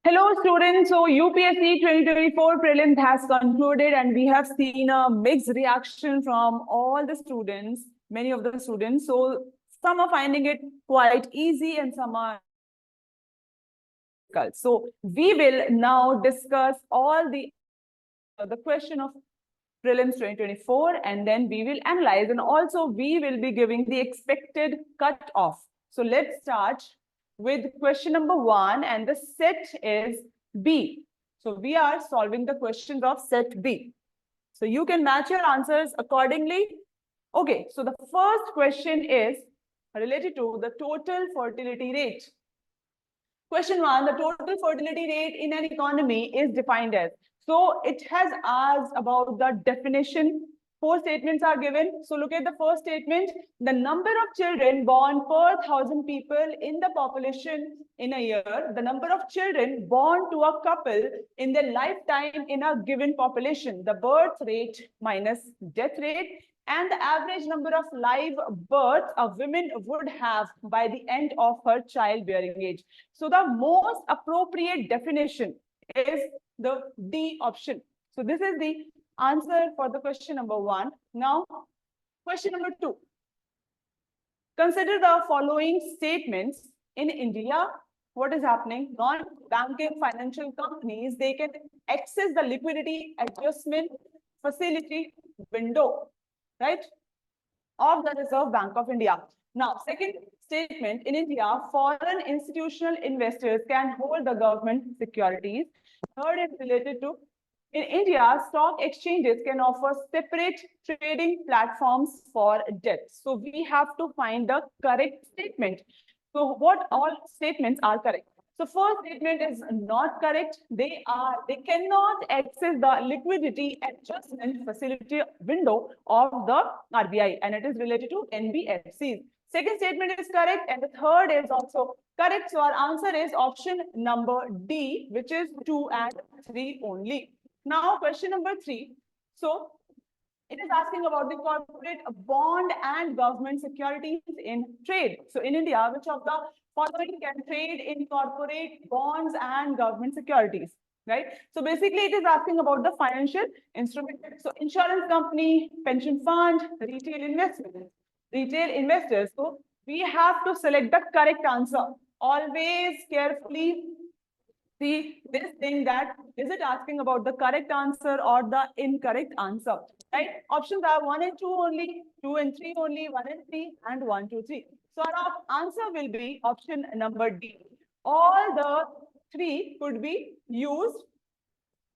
Hello students, so UPSC 2024 Prelims has concluded and we have seen a mixed reaction from all the students, many of the students. So some are finding it quite easy and some are difficult. So we will now discuss all the question of Prelims 2024 and then we will analyze and also we will be giving the expected cut-off. So let's start with question number 1 and the set is B. So we are solving the questions of set B. So you can match your answers accordingly. Okay, so the first question is related to the total fertility rate. Question 1, the total fertility rate in an economy is defined as. So it has asked about the definition. 4 statements are given. So look at the first statement. The number of children born per 1,000 people in the population in a year, the number of children born to a couple in their lifetime in a given population, the birth rate minus death rate, and the average number of live births a woman would have by the end of her childbearing age. So the most appropriate definition is the D option. So this is the answer for the question number 1. Now, question number 2. Consider the following statements. In India, what is happening? Non-banking financial companies, they can access the liquidity adjustment facility window, right, of the Reserve Bank of India. Now, second statement, in India, foreign institutional investors can hold the government securities. Third is related to, in India, stock exchanges can offer separate trading platforms for debt. So we have to find the correct statement. So what all statements are correct? So first statement is not correct. They cannot access the liquidity adjustment facility window of the RBI, and it is related to NBFCs. Second statement is correct, and the third is also correct. So our answer is option number D, which is 2 and 3 only. Now, question number 3. So it is asking about the corporate bond and government securities in trade. So in India, which of the following can trade in corporate bonds and government securities, right? So basically it is asking about the financial instrument. So insurance company, pension fund, retail investors. So we have to select the correct answer. Always carefully see this thing, that is it asking about the correct answer or the incorrect answer, right? Options are 1 and 2 only, 2 and 3 only, 1 and 3, and 1, 2, 3. So our answer will be option number D. All the 3 could be used,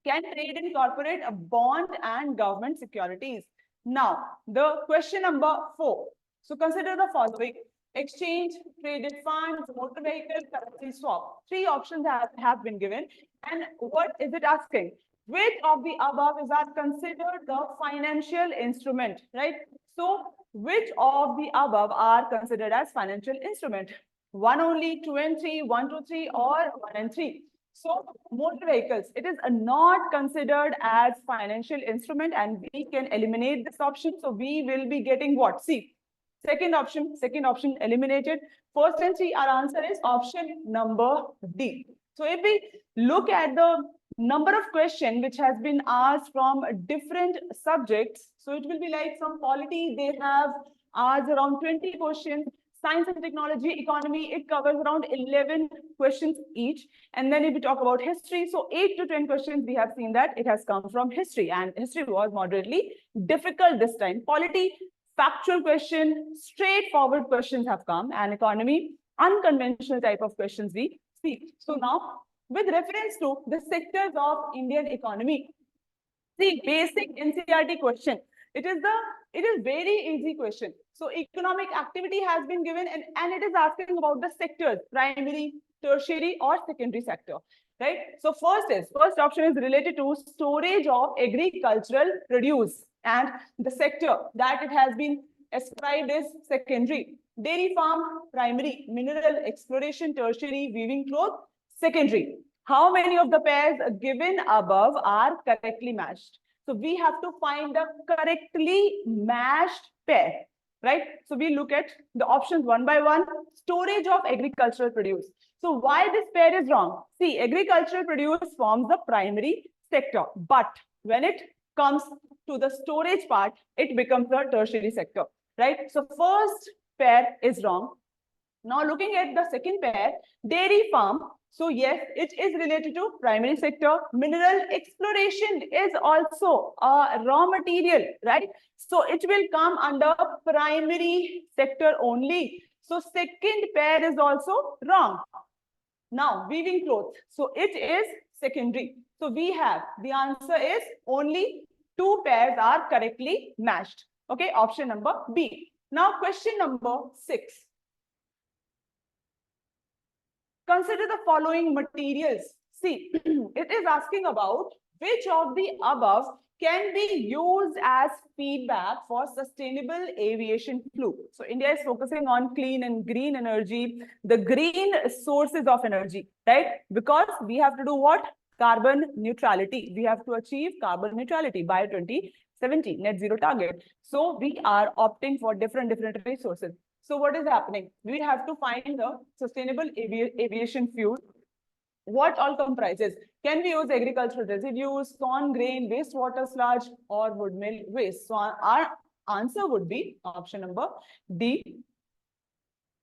can trade in corporate bond and government securities. Now, the question number 4. So consider the following: exchange, traded funds, motor vehicle, currency swap. 3 options have been given. And what is it asking? Which of the above is considered the financial instrument, right? So which of the above are considered as financial instrument? 1 only, 2 and 3, 1, 2, 3, or 1 and 3. So motor vehicles, it is not considered as financial instrument and we can eliminate this option. So we will be getting what? See, second option eliminated. First and 3, our answer is option number D. So if we look at the number of questions which has been asked from different subjects, so it will be like from polity, they have asked around 20 questions. Science and technology, economy, it covers around 11 questions each. And then if we talk about history, so 8 to 10 questions, we have seen that it has come from history, and history was moderately difficult this time. Polity, factual question, straightforward questions have come, and economy, unconventional type of questions we see. So now, with reference to the sectors of Indian economy, see, basic NCERT question. It is very easy question. So economic activity has been given, and it is asking about the sectors, primary, tertiary, or secondary sector, right? So first option is related to storage of agricultural produce, and the sector that it has been ascribed is secondary. Dairy farm, primary. Mineral exploration, tertiary. Weaving cloth, secondary. How many of the pairs given above are correctly matched? So we have to find the correctly matched pair, right? So we look at the options one by one. Storage of agricultural produce. So why this pair is wrong? See, agricultural produce forms the primary sector, but when it comes to the storage part, it becomes the tertiary sector, right? So first pair is wrong. Now looking at the second pair, dairy farm. So yes, it is related to primary sector. Mineral exploration is also a raw material, right? So it will come under primary sector only. So second pair is also wrong. Now weaving clothes. So it is secondary. So we have the answer is only two pairs are correctly matched. Okay, option number B. Now question number 6. Consider the following materials. See, it is asking about which of the above can be used as feedback for sustainable aviation fuel. So India is focusing on clean and green energy, the green sources of energy, right? Because we have to do what? Carbon neutrality. We have to achieve carbon neutrality by 2070, net zero target. So we are opting for different resources. So what is happening? We have to find the sustainable aviation fuel. What all comprises? Can we use agricultural residues, corn grain, wastewater sludge, or wood mill waste? So our answer would be option number D.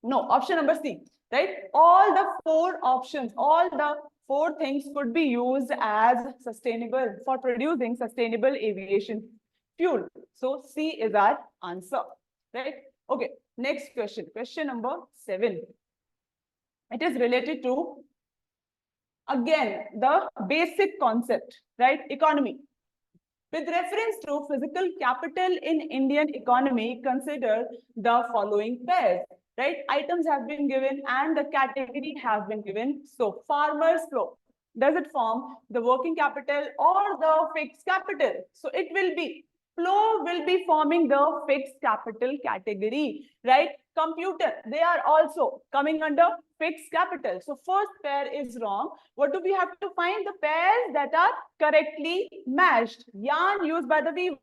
No, option number C, right? All the four options, all the four things could be used as sustainable for producing sustainable aviation fuel. So C is our answer, right? Okay, next question. Question number 7. It is related to, again, the basic concept, right? Economy. With reference to physical capital in Indian economy, consider the following pairs, right? Items have been given and the category have been given. So farmer's flow, does it form the working capital or the fixed capital? So it will be, flow will be forming the fixed capital category, right? Computer, they are also coming under fixed capital. So first pair is wrong. What do we have to find? The pairs that are correctly matched. Yarn used by the weaver.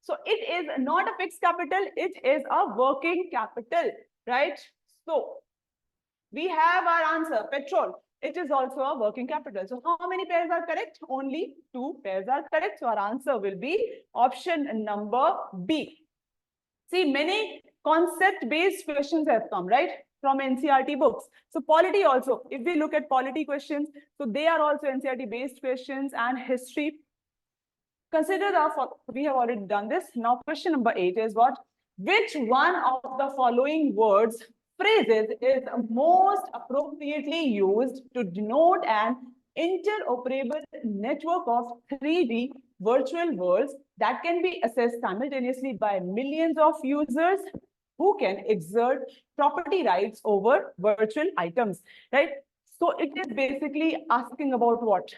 So it is not a fixed capital, it is a working capital, right? So we have our answer, petrol. It is also a working capital. So how many pairs are correct? Only 2 pairs are correct. So our answer will be option number B. See, many concept-based questions have come, right? From NCERT books. So polity also, if we look at polity questions, so they are also NCERT-based questions, and history. Consider we have already done this. Now question number 8 is what? Which one of the following words, phrases is most appropriately used to denote an interoperable network of 3D virtual worlds that can be accessed simultaneously by millions of users who can exert property rights over virtual items, right? So it is basically asking about what?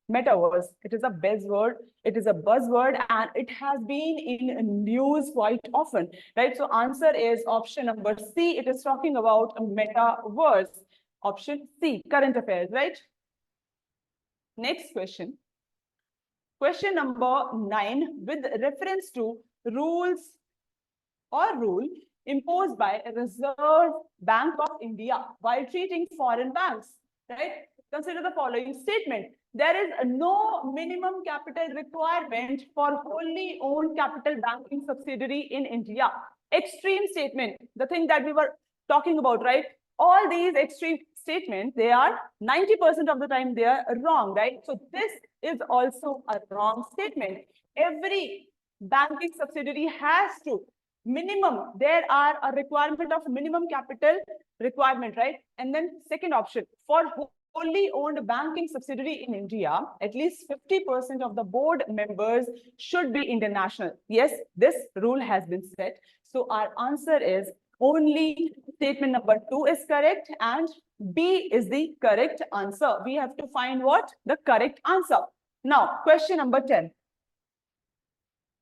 Metaverse. It is a buzzword, it is a buzzword, and it has been in news quite often, right? So answer is option number C. It is talking about a metaverse. Option C, current affairs, right? Next question. Question number 9, with reference to rules or rule imposed by Reserve Bank of India while treating foreign banks, right? Consider the following statement. There is no minimum capital requirement for wholly owned capital banking subsidiary in India. Extreme statement, the thing that we were talking about, right? All these extreme statements, they are 90% of the time they are wrong, right? So this is also a wrong statement. Every banking subsidiary has to minimum, there are a requirement of minimum capital requirement, right? And then second option, for wholly owned banking subsidiary in India, at least 50% of the board members should be international. Yes, this rule has been set. So our answer is only statement number 2 is correct and B is the correct answer. We have to find what? The correct answer. Now, question number 10.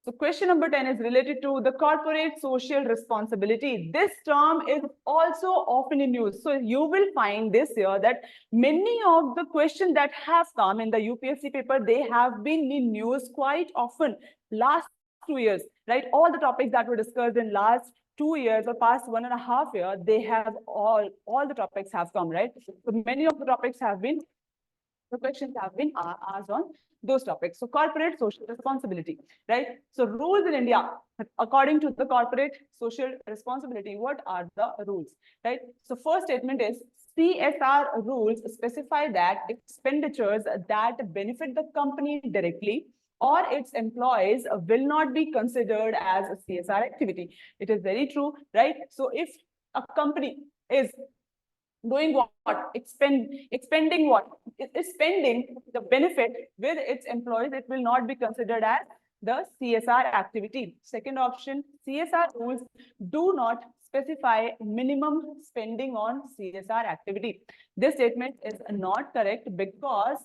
So question number 10 is related to the corporate social responsibility. This term is also often in use. So you will find this year that many of the questions that have come in the UPSC paper, they have been in news quite often last 2 years, right? All the topics that were discussed in last 2 years or past 1.5 years, they have all the topics have come, right? So many of the topics have been, the questions have been asked on those topics. So corporate social responsibility, right? So rules in India, according to the corporate social responsibility, what are the rules, right? So first statement is CSR rules specify that expenditures that benefit the company directly or its employees will not be considered as a CSR activity. It is very true, right? So if a company is doing what? Expending what? It is spending the benefit with its employees, it will not be considered as the CSR activity. Second option, CSR rules do not specify minimum spending on CSR activity. This statement is not correct because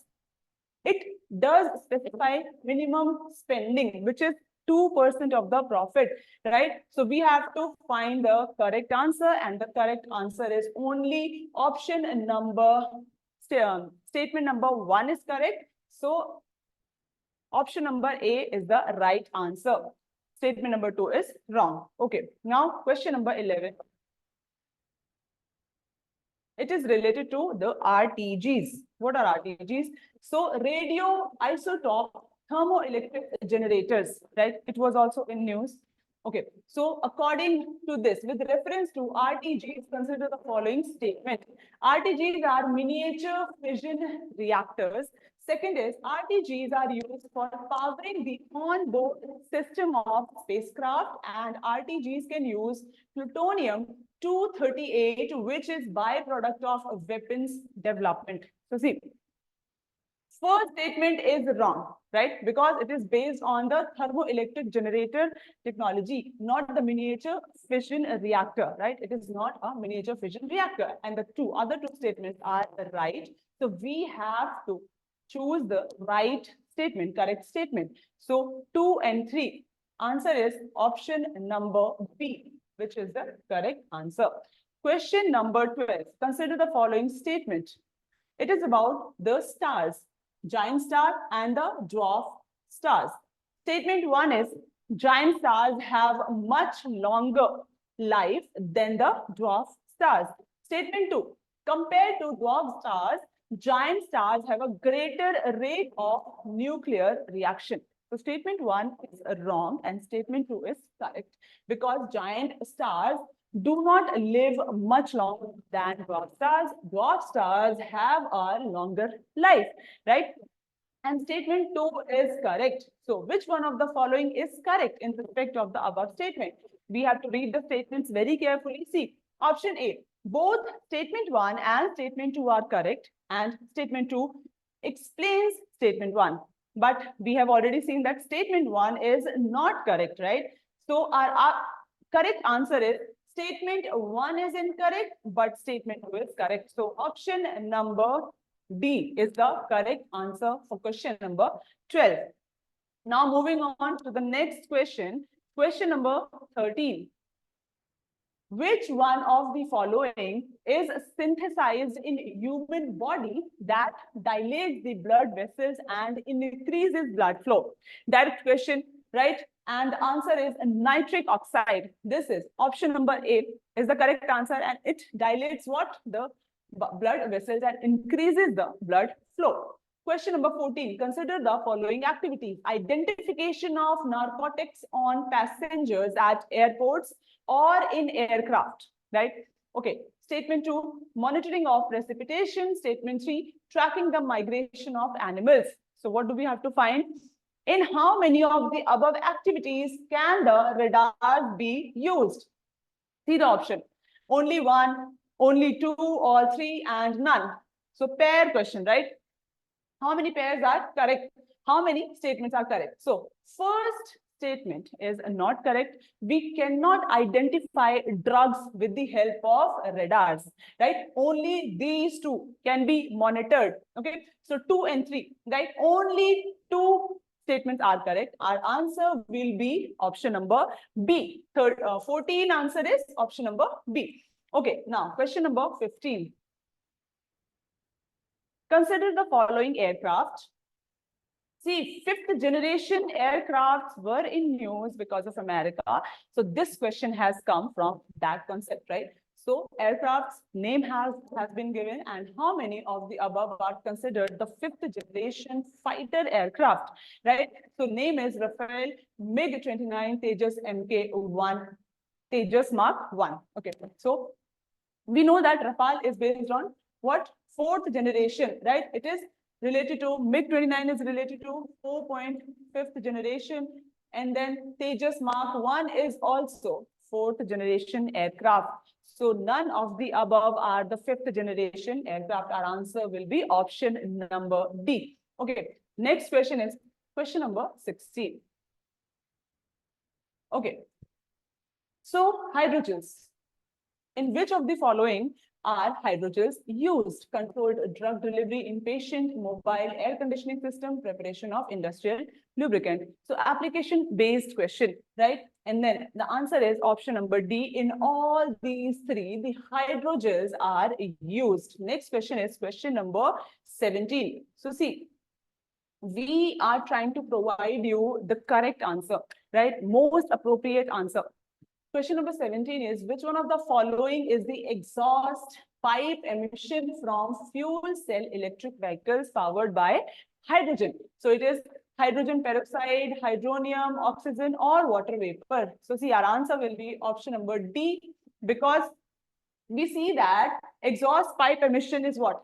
it does specify minimum spending, which is 2% of the profit, right? So we have to find the correct answer, and the correct answer is only option number, statement number 1 is correct. So option number A is the right answer. Statement number 2 is wrong. Okay, now question number 11. It is related to the RTGs. What are RTGs? So radio isotope thermoelectric generators, right? It was also in news. Okay, so according to this, with reference to RTGs, consider the following statement. RTGs are miniature fission reactors. Second is RTGs are used for powering the on-board system of spacecraft, and RTGs can use plutonium-238, which is byproduct of weapons development. So see, first statement is wrong, right? Because it is based on the thermoelectric generator technology, not the miniature fission reactor, right? It is not a miniature fission reactor. And the other two statements are right. So we have to choose the right statement, correct statement. So 2 and 3. Answer is option number B, which is the correct answer. Question number 12. Consider the following statement. It is about the stars, giant star and the dwarf stars. Statement 1 is giant stars have much longer life than the dwarf stars. Statement 2, compared to dwarf stars, giant stars have a greater rate of nuclear reaction. So statement 1 is wrong and statement 2 is correct, because giant stars do not live much longer than dwarf stars. Dwarf stars have a longer life, right? And statement 2 is correct. So which one of the following is correct in respect of the above statement? We have to read the statements very carefully. See, option A, both statement 1 and statement 2 are correct, and statement 2 explains statement 1. But we have already seen that statement 1 is not correct, right? So our correct answer is statement 1 is incorrect, but statement 2 is correct. So option number D is the correct answer for question number 12. Now moving on to the next question, question number 13. Which one of the following is synthesized in human body that dilates the blood vessels and increases blood flow? Direct question, right? And the answer is nitric oxide. This is option number A is the correct answer, and it dilates what? The blood vessels and increases the blood flow. Question number 14. Consider the following activities. Identification of narcotics on passengers at airports or in aircraft, right? Okay. Statement 2, monitoring of precipitation. Statement 3, tracking the migration of animals. So what do we have to find? In how many of the above activities can the radar be used? See the option. Only 1, only 2, or 3, and none. So pair question, right? How many pairs are correct? How many statements are correct? So first statement is not correct. We cannot identify drugs with the help of radars, right? Only these two can be monitored. Okay. So 2 and 3, right? Only 2 statements are correct. Our answer will be option number B. 14 answer is option number B. Okay. Now question number 15. Consider the following aircraft. See, fifth generation aircrafts were in news because of America. So this question has come from that concept, right? So aircraft's name has been given, and how many of the above are considered the fifth generation fighter aircraft, right? So name is Rafael MiG-29 Tejas Mk1 Tejas Mark 1. Okay, so we know that Rafale is based on what? Fourth generation, right? It is related to MiG-29 is related to 4.5th generation, and then Tejas Mark 1 is also fourth generation aircraft. So none of the above are the fifth generation aircraft. Our answer will be option number D. Okay, next question is question number 16. Okay, so hydrogens. In which of the following are hydrogens used? Controlled drug delivery, inpatient, mobile air conditioning system, preparation of industrial lubricant. So application-based question, right? And then the answer is option number D. In all these three, the hydrogens are used. Next question is question number 17. So see, we are trying to provide you the correct answer, right? Most appropriate answer. Question number 17 is, which one of the following is the exhaust pipe emission from fuel cell electric vehicles powered by hydrogen? So it is hydrogen peroxide, hydronium, oxygen, or water vapor. So see, our answer will be option number D, because we see that exhaust pipe emission is what?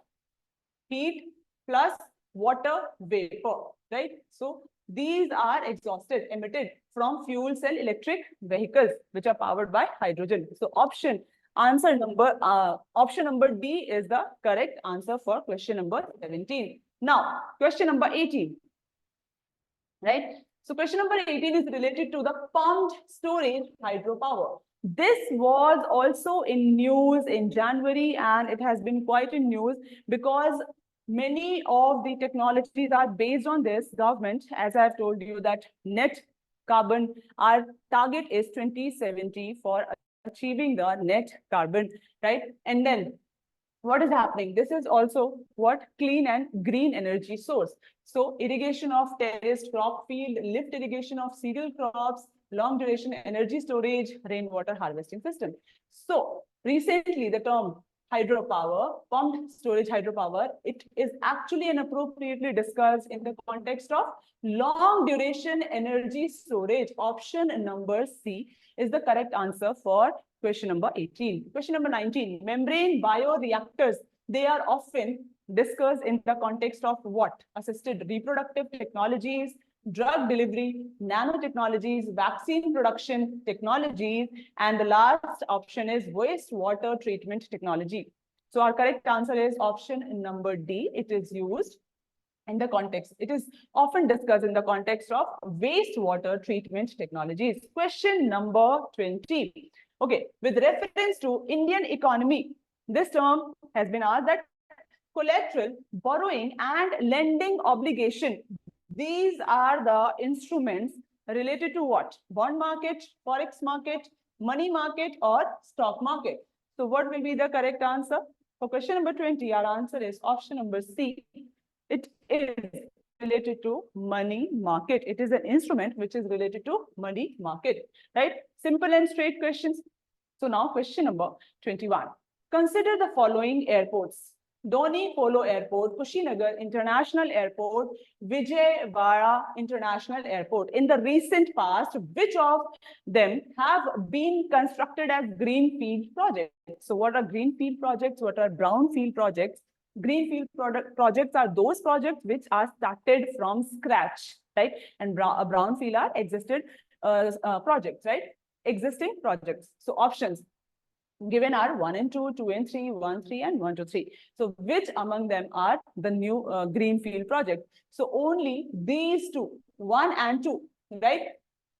Heat plus water vapor, right? So these are emitted from fuel cell electric vehicles, which are powered by hydrogen. So option number D is the correct answer for question number 17. Now, question number 18, right? So question number 18 is related to the pumped storage hydropower. This was also in news in January, and it has been quite in news because many of the technologies are based on this. Government, as I've told you, that net carbon, our target is 2070 for achieving the net carbon, right? And then what is happening? This is also what? Clean and green energy source. So irrigation of terraced crop field, lift irrigation of cereal crops, long duration energy storage, rainwater harvesting system. So recently the term hydropower, pumped storage hydropower, it is actually and appropriately discussed in the context of long duration energy storage. Option number C is the correct answer for question number 18. Question number 19, membrane bioreactors. They are often discussed in the context of what? Assisted reproductive technologies, drug delivery, nanotechnologies, vaccine production technologies, and the last option is wastewater treatment technology. So our correct answer is option number D. It is used in the context. It is often discussed in the context of wastewater treatment technologies. Question number 20. Okay, with reference to Indian economy, this term has been asked that collateral, borrowing, and lending obligation. These are the instruments related to what? Bond market, forex market, money market, or stock market. So what will be the correct answer? For question number 20, our answer is option number C. It is related to money market. It is an instrument which is related to money market, right? Simple and straight questions. So now question number 21. Consider the following airports: Dhoni Polo Airport, Kushinagar International Airport, Vijayawada International Airport. In the recent past, which of them have been constructed as greenfield projects? So what are greenfield projects? What are brownfield projects? Greenfield projects are those projects which are started from scratch, right? And brownfield are existed projects, right? Existing projects. So options given are 1 and 2, 2 and 3, 1, 3, and 1, 2, 3. So which among them are the new greenfield project? So only these two, 1 and 2, right?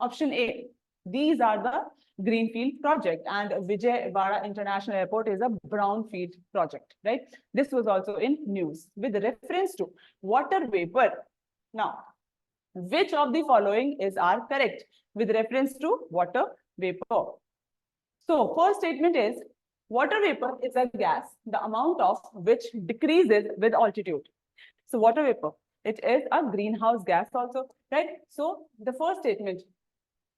Option A. These are the greenfield project, and Vijayawada International Airport is a brownfield project, right? This was also in news with reference to water vapor. Now, which of the following are correct with reference to water vapor? So first statement is, water vapor is a gas, the amount of which decreases with altitude. So water vapor, It is a greenhouse gas also, right? So the first statement.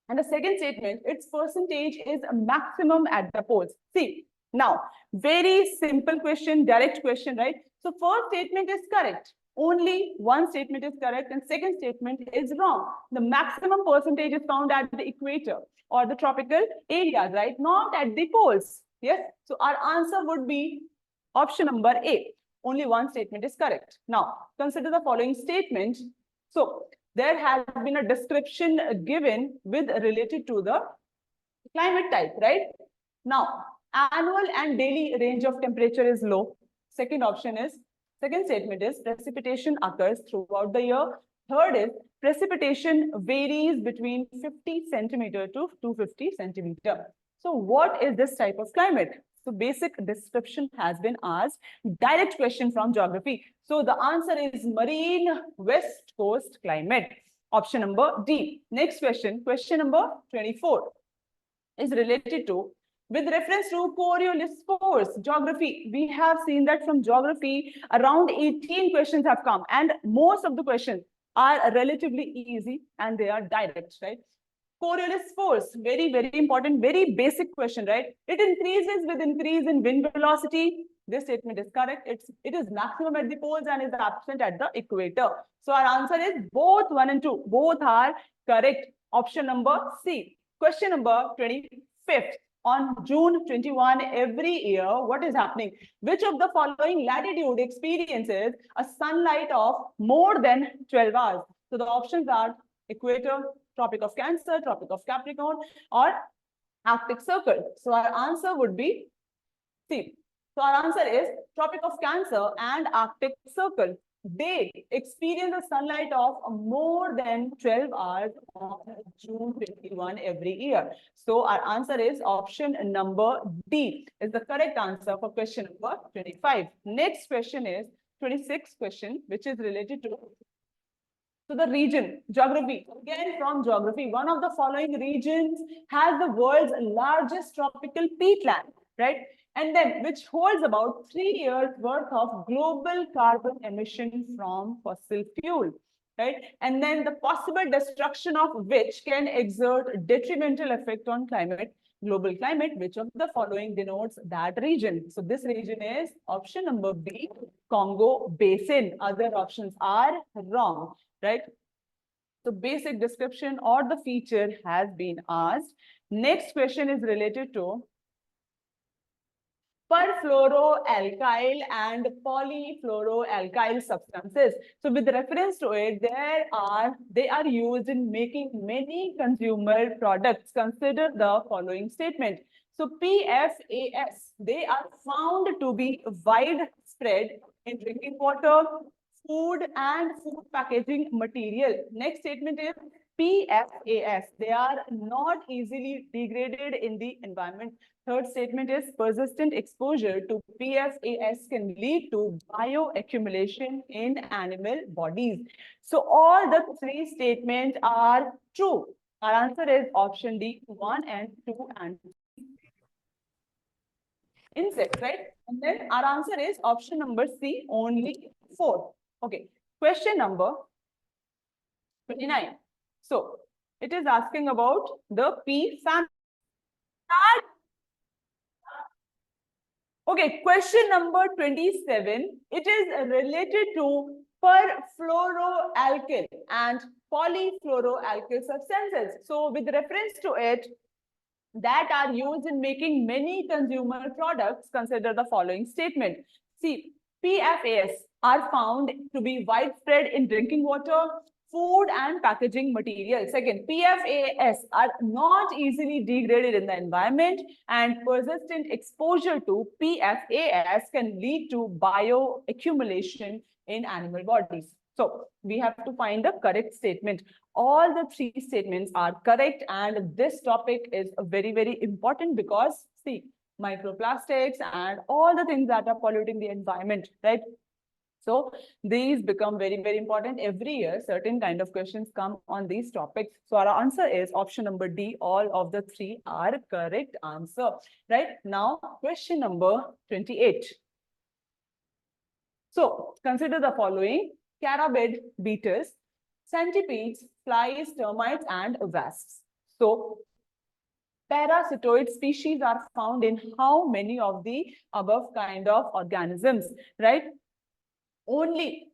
And the second statement, its percentage is maximum at the poles. See, now, very simple question, direct question, right? So first statement is correct. Only one statement is correct and second statement is wrong. The maximum percentage is found at the equator or the tropical areas, right? Not at the poles. Yes. So our answer would be option number A. Only one statement is correct. Now, consider the following statement. So, there has been a description given with related to the climate type, right? Now, annual and daily range of temperature is low. Second statement is precipitation occurs throughout the year. Third is precipitation varies between 50 centimeter to 250 centimeter. So what is this type of climate? So basic description has been asked. Direct question from geography. So the answer is marine west coast climate. Option number D. Next question, question number 24 is related to with reference to Coriolis force, geography. We have seen that from geography, around 18 questions have come and most of the questions are relatively easy and they are direct, right? Coriolis force, very, very important, very basic question, right? It increases with increase in wind velocity. This statement is correct. It is maximum at the poles and is absent at the equator. So our answer is both 1 and 2. Both are correct. Option number C. Question number 25th. On June 21 every year, what is happening? Which of the following latitude experiences a sunlight of more than 12 hours? So the options are equator, Tropic of Cancer, Tropic of Capricorn, or Arctic Circle. So our answer would be C. So our answer is Tropic of Cancer and Arctic Circle. They experience the sunlight of more than 12 hours on June 21 every year. So our answer is option number D is the correct answer for question number 25. Next question is 26th question, which is related to the region, geography. Again, from geography, one of the following regions has the world's largest tropical peatland, right? And then which holds about 3 years worth of global carbon emission from fossil fuel, right? And then the possible destruction of which can exert detrimental effect on global climate, which of the following denotes that region? So this region is option number B, Congo Basin. Other options are wrong, right? So basic description or the feature has been asked. Next question is related to perfluoroalkyl and polyfluoroalkyl substances. So with reference to it, they are used in making many consumer products. Consider the following statement. So PFAS, they are found to be widespread in drinking water, food and food packaging material. Next statement is PFAS. They are not easily degraded in the environment. Third statement is persistent exposure to PFAS can lead to bioaccumulation in animal bodies. So all the three statements are true. Our answer is option D, 1 and 2 and 3. Insects, right? And then our answer is option number C, only 4. Okay. Question number 29. So it is asking about the P family. Okay, question number 27. It is related to perfluoroalkyl and polyfluoroalkyl substances. So with reference to it, that are used in making many consumer products, consider the following statement. See, PFAS are found to be widespread in drinking water, food and packaging material. Second, PFAS are not easily degraded in the environment, and persistent exposure to PFAS can lead to bioaccumulation in animal bodies. So we have to find the correct statement. All the three statements are correct, and this topic is very, very important because see, microplastics and all the things that are polluting the environment, right? So these become very, very important. Every year, certain kind of questions come on these topics. So our answer is option number D. All of the three are correct answer, right? Now, question number 28. So consider the following. carabid beetles, centipedes, flies, termites, and wasps. So, parasitoid species are found in how many of the above kind of organisms, right? Only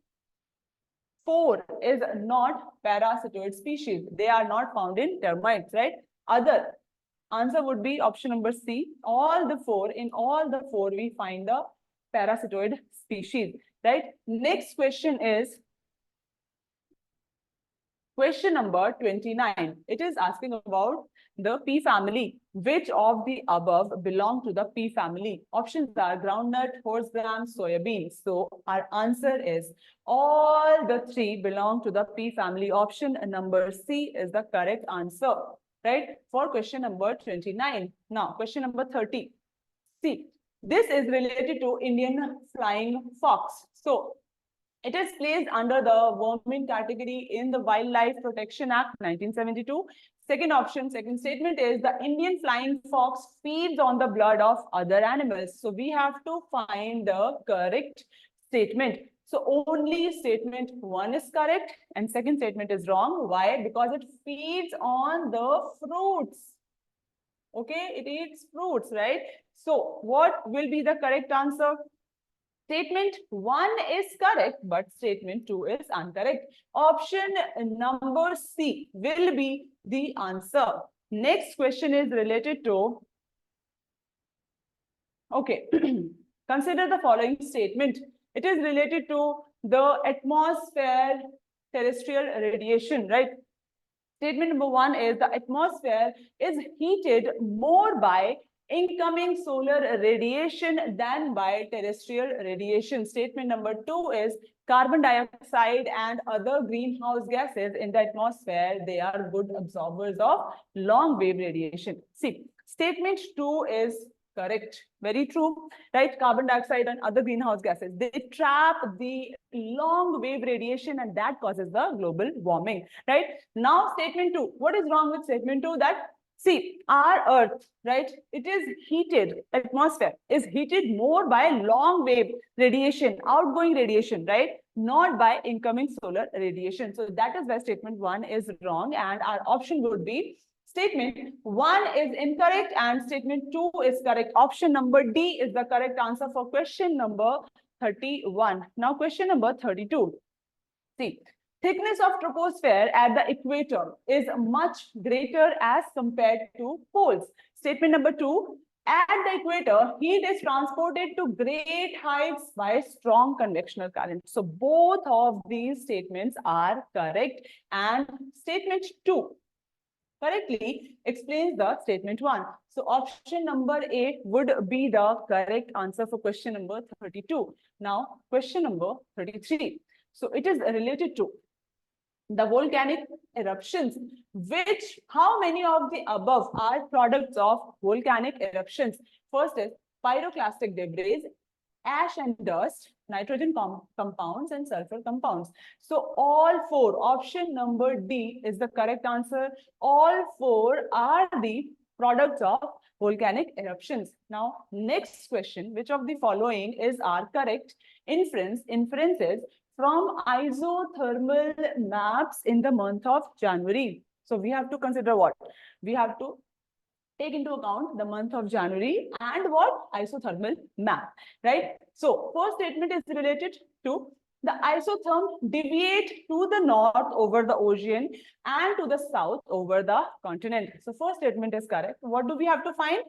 4 is not parasitoid species. They are not found in termites, right? Other answer would be option number C. All the 4, in all the 4, we find the parasitoid species, right? Next question is question number 29. It is asking about the pea family. Which of the above belong to the pea family? Options are groundnut, horse gram, soybean. So our answer is all the 3 belong to the pea family. Option number C is the correct answer, right? For question number 29. Now, question number 30. See, this is related to Indian flying fox. So it is placed under the vermin category in the Wildlife Protection Act 1972. Second option, second statement is the Indian flying fox feeds on the blood of other animals. So we have to find the correct statement. So only statement 1 is correct and second statement is wrong. Why? Because it feeds on the fruits. Okay, it eats fruits, right? So what will be the correct answer? Statement 1 is correct, but statement 2 is incorrect. Option number C will be the answer. Next question is related to, okay, consider the following statement. It is related to the atmosphere terrestrial radiation, right? Statement number 1 is the atmosphere is heated more by incoming solar radiation than by terrestrial radiation. Statement number 2 is carbon dioxide and other greenhouse gases in the atmosphere, they are good absorbers of long wave radiation. See, statement 2 is correct, very true, right? Carbon dioxide and other greenhouse gases, they trap the long wave radiation and that causes the global warming, right? Now statement 2, what is wrong with statement 2? That see, our earth, right, it is heated, atmosphere is heated more by long wave radiation, outgoing radiation, right, not by incoming solar radiation. So that is why statement 1 is wrong and our option would be statement 1 is incorrect and statement 2 is correct. Option number D is the correct answer for question number 31. Now question number 32. See, thickness of troposphere at the equator is much greater as compared to poles. Statement number 2, at the equator, heat is transported to great heights by strong convectional current. So both of these statements are correct and statement 2 correctly explains the statement 1. So option number 8 would be the correct answer for question number 32. Now question number 33. So it is related to the volcanic eruptions. Which, how many of the above are products of volcanic eruptions? First is pyroclastic debris, ash and dust, nitrogen compounds, and sulfur compounds. So all 4, option number D is the correct answer. All 4 are the products of volcanic eruptions. Now, next question, which of the following is our correct inferences from isothermal maps in the month of January? So we have to consider what? We have to take into account the month of January and what? Isothermal map, right? So first statement is related to the isotherm deviate to the north over the ocean and to the south over the continent. So first statement is correct. What do we have to find?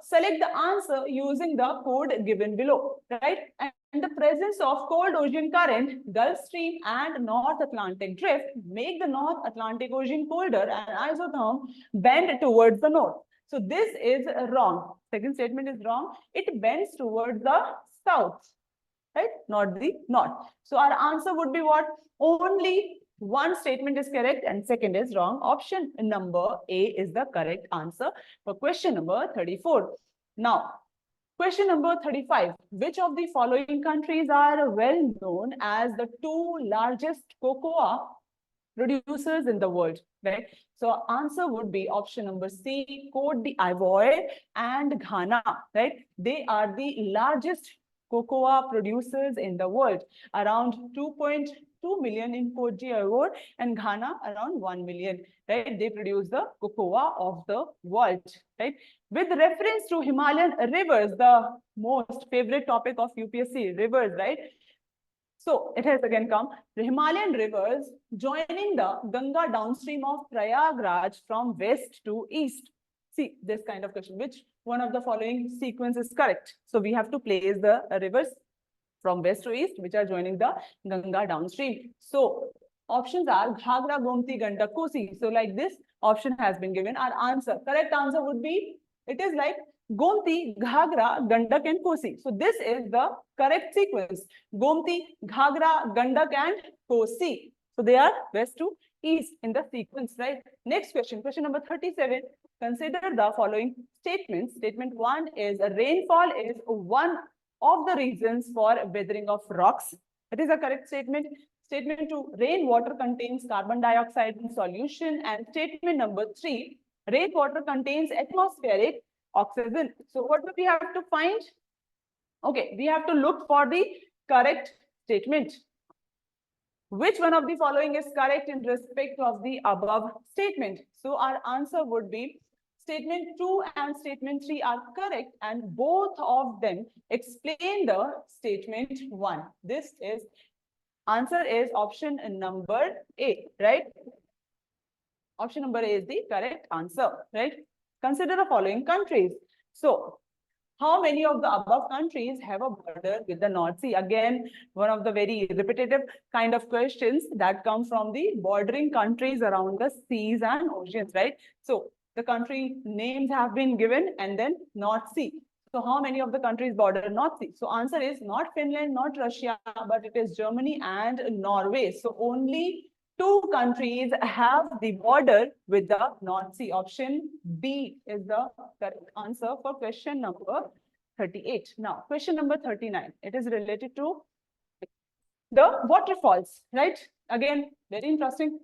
Select the answer using the code given below, right? And the presence of cold ocean current, Gulf Stream and North Atlantic drift make the North Atlantic Ocean colder and isotherm bend towards the north. So this is wrong. Second statement is wrong. It bends towards the south, right? Not the north. So our answer would be what? Only one statement is correct and second is wrong. Option number A is the correct answer for question number 34. Now, question number 35. Which of the following countries are well known as the 2 largest cocoa producers in the world, right? So answer would be option number C, Cote d'Ivoire and Ghana, right? They are the largest cocoa producers in the world. Around 2.2 million in Cote d'Ivoire and Ghana around 1 million, right? They produce the cocoa of the world, right? With reference to Himalayan rivers, the most favorite topic of UPSC, rivers, right? So it has again come, the Himalayan rivers joining the Ganga downstream of Prayagraj from west to east. See, this kind of question, which one of the following sequence is correct? So we have to place the rivers from west to east, which are joining the Ganga downstream. So options are Ghagra, Gomti, Gandak, Kosi. So like this option has been given. Our answer, correct answer would be, it is like Gomti, Ghagra, Gandak and Kosi. So this is the correct sequence. Gomti, Ghagra, Gandak and Kosi. So they are west to east in the sequence, right? Next question, question number 37. Consider the following statements. Statement 1 is rainfall is one of the reasons for weathering of rocks. It is a correct statement. Statement 2, rainwater contains carbon dioxide in solution. And statement number 3, rainwater contains atmospheric oxygen. So what do we have to find? Okay, we have to look for the correct statement. Which one of the following is correct in respect of the above statement? So our answer would be statement 2 and statement 3 are correct, and both of them explain the statement 1. This is answer is option number A, right? Option number A is the correct answer, right? Consider the following countries. So how many of the above countries have a border with the North Sea? Again, one of the very repetitive kind of questions that come from the bordering countries around the seas and oceans, right? So the country names have been given and then North Sea. So how many of the countries border North Sea? So answer is not Finland, not Russia, but it is Germany and Norway. So only 2 countries have the border with the North Sea. Option B is the correct answer for question number 38. Now, question number 39. It is related to the waterfalls, right? Again, very interesting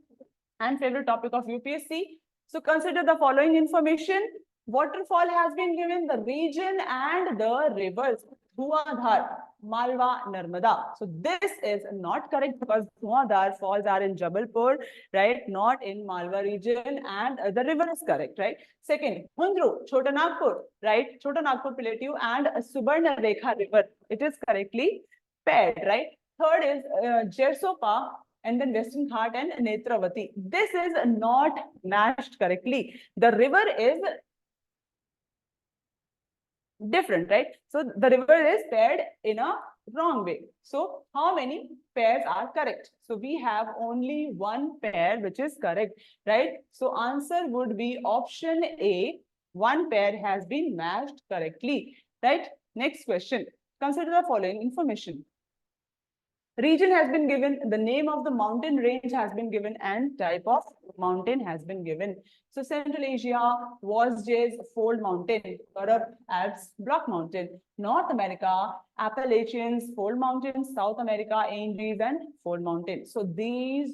and favorite topic of UPSC. So consider the following information. Waterfall has been given the region and the rivers. Dhuandhar, Malwa, Narmada. So this is not correct because Dhuandhar falls are in Jabalpur, right? Not in Malwa region, and the river is correct, right? Second, Hundru, Chota Nagpur, right? Chota Nagpur Plateau and Subarna Rekha river. It is correctly paired, right? Third is Jersopa, and then Western Ghat and Netravati. This is not matched correctly. The river is different, right? So the river is paired in a wrong way. So how many pairs are correct? So we have only one pair which is correct, right? So answer would be option A. One pair has been matched correctly, right? Next question. Consider the following information. Region has been given, the name of the mountain range has been given, and type of mountain has been given. So Central Asia, Vosges, Fold Mountain, Europe, Alps, Block Mountain, North America, Appalachians, Fold Mountain, South America, Andes, and Fold Mountain. So these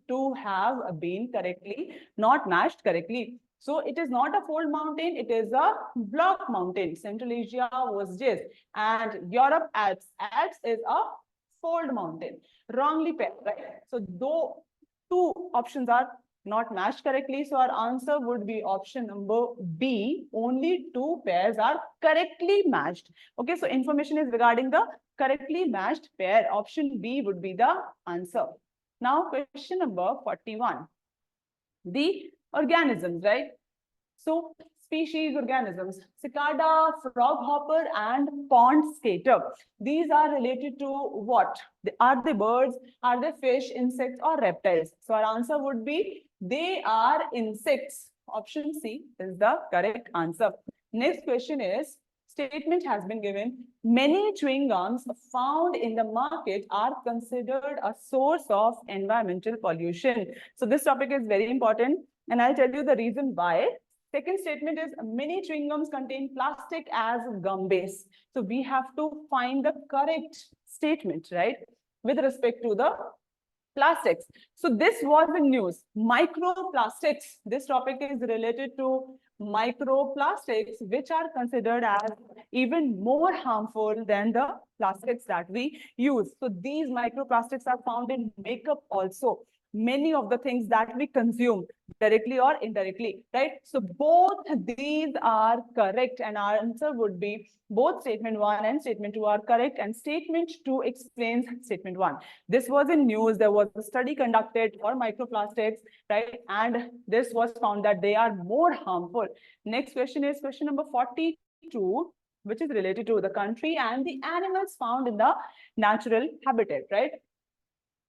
2 have been correctly not matched correctly. So it is not a fold mountain, it is a block mountain. Central Asia Vosges, and Europe, Alps. Alps is a fold mountain, wrongly paired, right? So though 2 options are not matched correctly, so our answer would be option number B. Only 2 pairs are correctly matched. Okay, so information is regarding the correctly matched pair. Option B would be the answer. Now question number 41. The organisms, right? So species organisms, cicada, froghopper, and pond skater. These are related to what? Are they birds? Are they fish, insects, or reptiles? So our answer would be they are insects. Option C is the correct answer. Next question is, statement has been given. Many chewing gums found in the market are considered a source of environmental pollution. So this topic is very important, and I'll tell you the reason why. Second statement is many chewing gums contain plastic as gum base. So we have to find the correct statement, right? With respect to the Plastics. So this was the news. Microplastics. This topic is related to microplastics, which are considered as even more harmful than the plastics that we use. So these microplastics are found in makeup also. Many of the things that we consume directly or indirectly, right? So both these are correct, and our answer would be both statement 1 and statement 2 are correct, and statement 2 explains statement 1. This was in news. There was a study conducted for microplastics, right? And this was found that they are more harmful. Next question is question number 42, which is related to the country and the animals found in the natural habitat, right?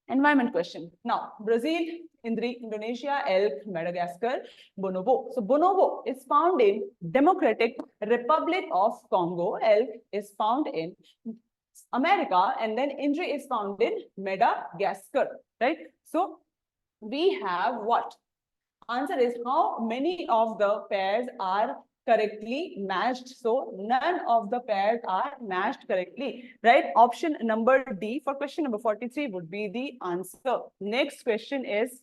Environment question. Now, Brazil, Indonesia, elk, Madagascar, bonobo. So bonobo is found in Democratic Republic of Congo. Elk is found in America, and then Indri is found in Madagascar, right? So we have what? Answer is how many of the pairs are correctly matched. So none of the pairs are matched correctly, right? Option number D for question number 43 would be the answer. Next question is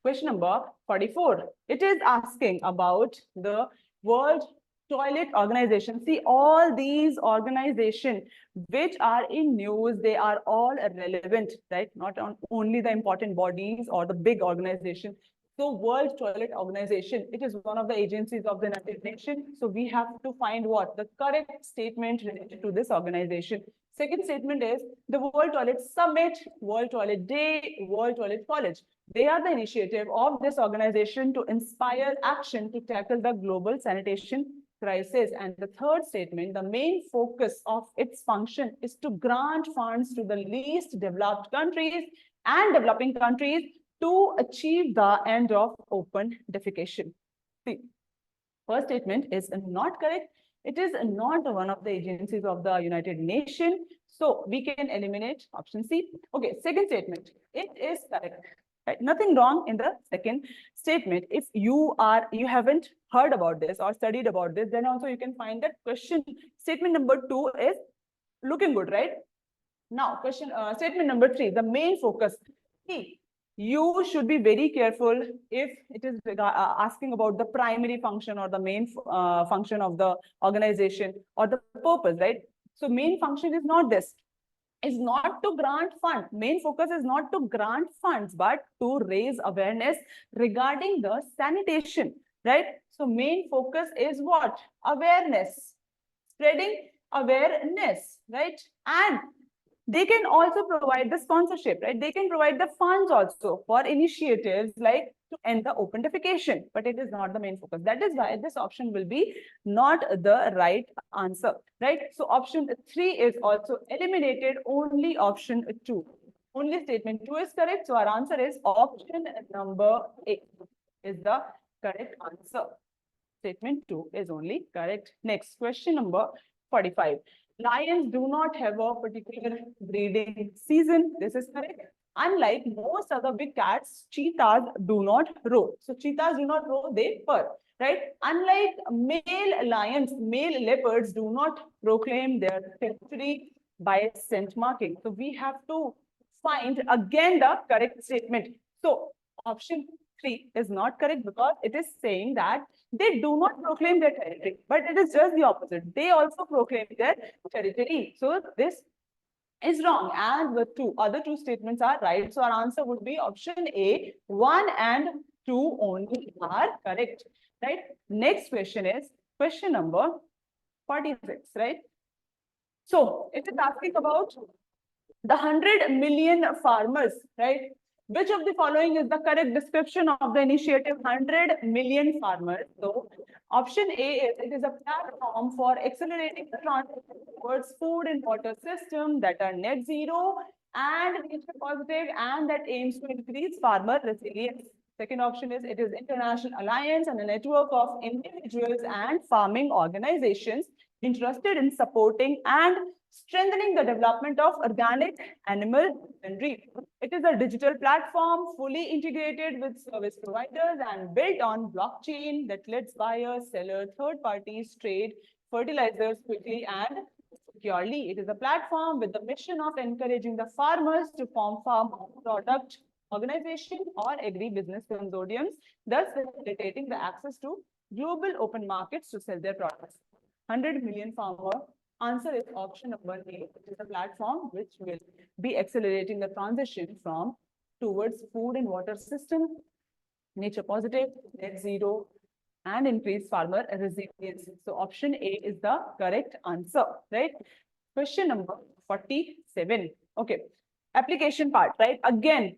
question number 44. It is asking about the World Toilet Organization. See, all these organizations which are in news, they are all relevant, right? Not only the important bodies or the big organization. So World Toilet Organization, it is one of the agencies of the United Nations. So we have to find what? The correct statement related to this organization. Second statement is the World Toilet Summit, World Toilet Day, World Toilet College. They are the initiative of this organization to inspire action to tackle the global sanitation crisis. And the third statement, the main focus of its function is to grant funds to the least developed countries and developing countries to achieve the end of open defecation. See, first statement is not correct. It is not one of the agencies of the United Nations. So we can eliminate option C. Okay, second statement, it is correct. Right? Nothing wrong in the second statement. If you haven't heard about this or studied about this, then also you can find that question. Statement number 2 is looking good, right? Now, question statement number 3, the main focus. See, you should be very careful if it is asking about the primary function or the main function of the organization or the purpose, right? So main function is not this. Is not to grant funds. Main focus is not to grant funds, but to raise awareness regarding the sanitation, right? So main focus is what? Awareness, spreading awareness, right? And they can also provide the sponsorship, right? They can provide the funds also for initiatives like to end the open defecation, but it is not the main focus. That is why this option will be not the right answer, right? So option 3 is also eliminated, only option 2. Only statement 2 is correct. So our answer is option number 8 is the correct answer. Statement 2 is only correct. Next, question number 45. Lions do not have a particular breeding season. This is correct. Unlike most other big cats, cheetahs do not roar. So cheetahs do not roar, they purr, right? Unlike male lions, male leopards do not proclaim their territory by scent marking. So we have to find again the correct statement. So option 3 is not correct because it is saying that they do not proclaim their territory, but it is just the opposite. They also proclaim their territory. So this is wrong, and the other two statements are right. So our answer would be option A. 1 and 2 only are correct, right? Next question is question number 46, right? So it is asking about the 100 million farmers, right? Which of the following is the correct description of the initiative 100 million farmers? So option A is it is a platform for accelerating the transition towards food and water system that are net zero and nature positive and that aims to increase farmer resilience. Second option is it is international alliance and a network of individuals and farming organizations interested in supporting and strengthening the development of organic animal husbandry. It is a digital platform fully integrated with service providers and built on blockchain that lets buyers, sellers, third parties trade fertilizers quickly and securely. It is a platform with the mission of encouraging the farmers to form farm product organization or agri-business consortiums, thus facilitating the access to global open markets to sell their products. 100 million farmer. Answer is option number A, which is a platform which will be accelerating the transition from towards food and water system, nature positive, net zero, and increase farmer resilience. So option A is the correct answer, right? Question number 47. Okay. Application part, right? Again,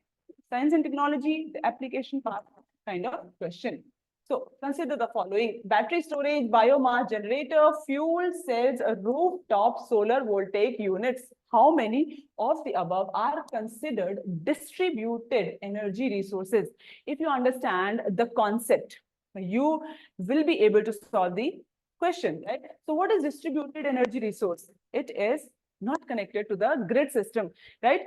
science and technology, the application part kind of question. So consider the following: battery storage, biomass generator, fuel cells, rooftop solar voltaic units. How many of the above are considered distributed energy resources? If you understand the concept, you will be able to solve the question, right? So what is distributed energy resource? It is not connected to the grid system, right?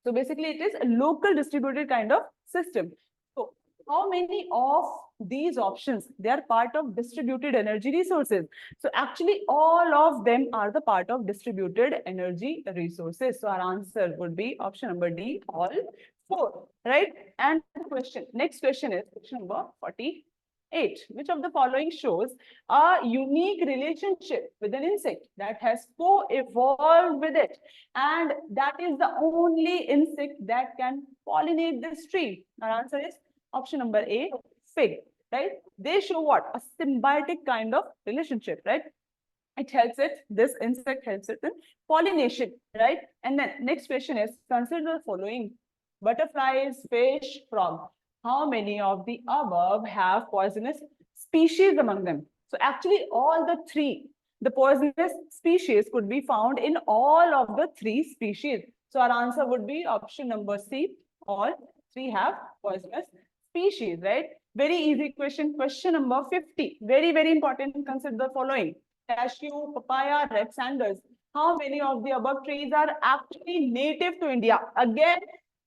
So basically it is a local distributed kind of system. So how many of these options, they are part of distributed energy resources? So actually all of them are the part of distributed energy resources. So our answer would be option number D, all 4, right? And question, next question is question number 48. Which of the following shows a unique relationship with an insect that has co-evolved with it, and that is the only insect that can pollinate this tree? Our answer is option number A, fig, right? They show what? A symbiotic kind of relationship, right? It helps it, this insect helps it in pollination, right? And then next question is, consider the following: butterflies, fish, frog. How many of the above have poisonous species among them? So actually all the 3, the poisonous species could be found in all of the 3 species. So our answer would be option number C, all 3 have poisonous species, right? Very easy question. Question number 50. Very, very important. Consider the following: cashew, papaya, red sanders. How many of the above trees are actually native to India? Again,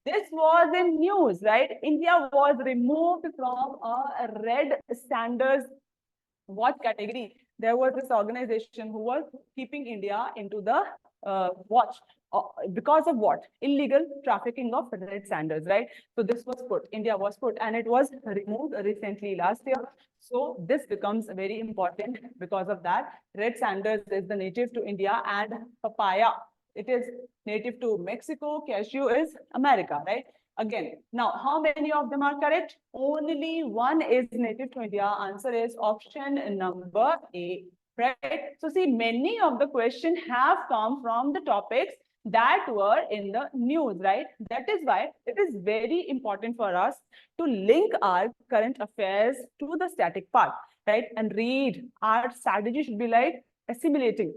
this was in news, right? India was removed from a red standards. What category? There was this organization who was keeping India into the watch because of what? Illegal trafficking of red standards, right? So this was put, India was put, and it was removed recently last year. So this becomes very important because of that. Red sanders is the native to India, and papaya, it is native to Mexico. Cashew is America, right? Again, now how many of them are correct? Only one is native to India. Answer is option number A, right? So see, many of the questions have come from the topics that were in the news, right? That is why it is very important for us to link our current affairs to the static part, right? And read. Our strategy should be like assimilating,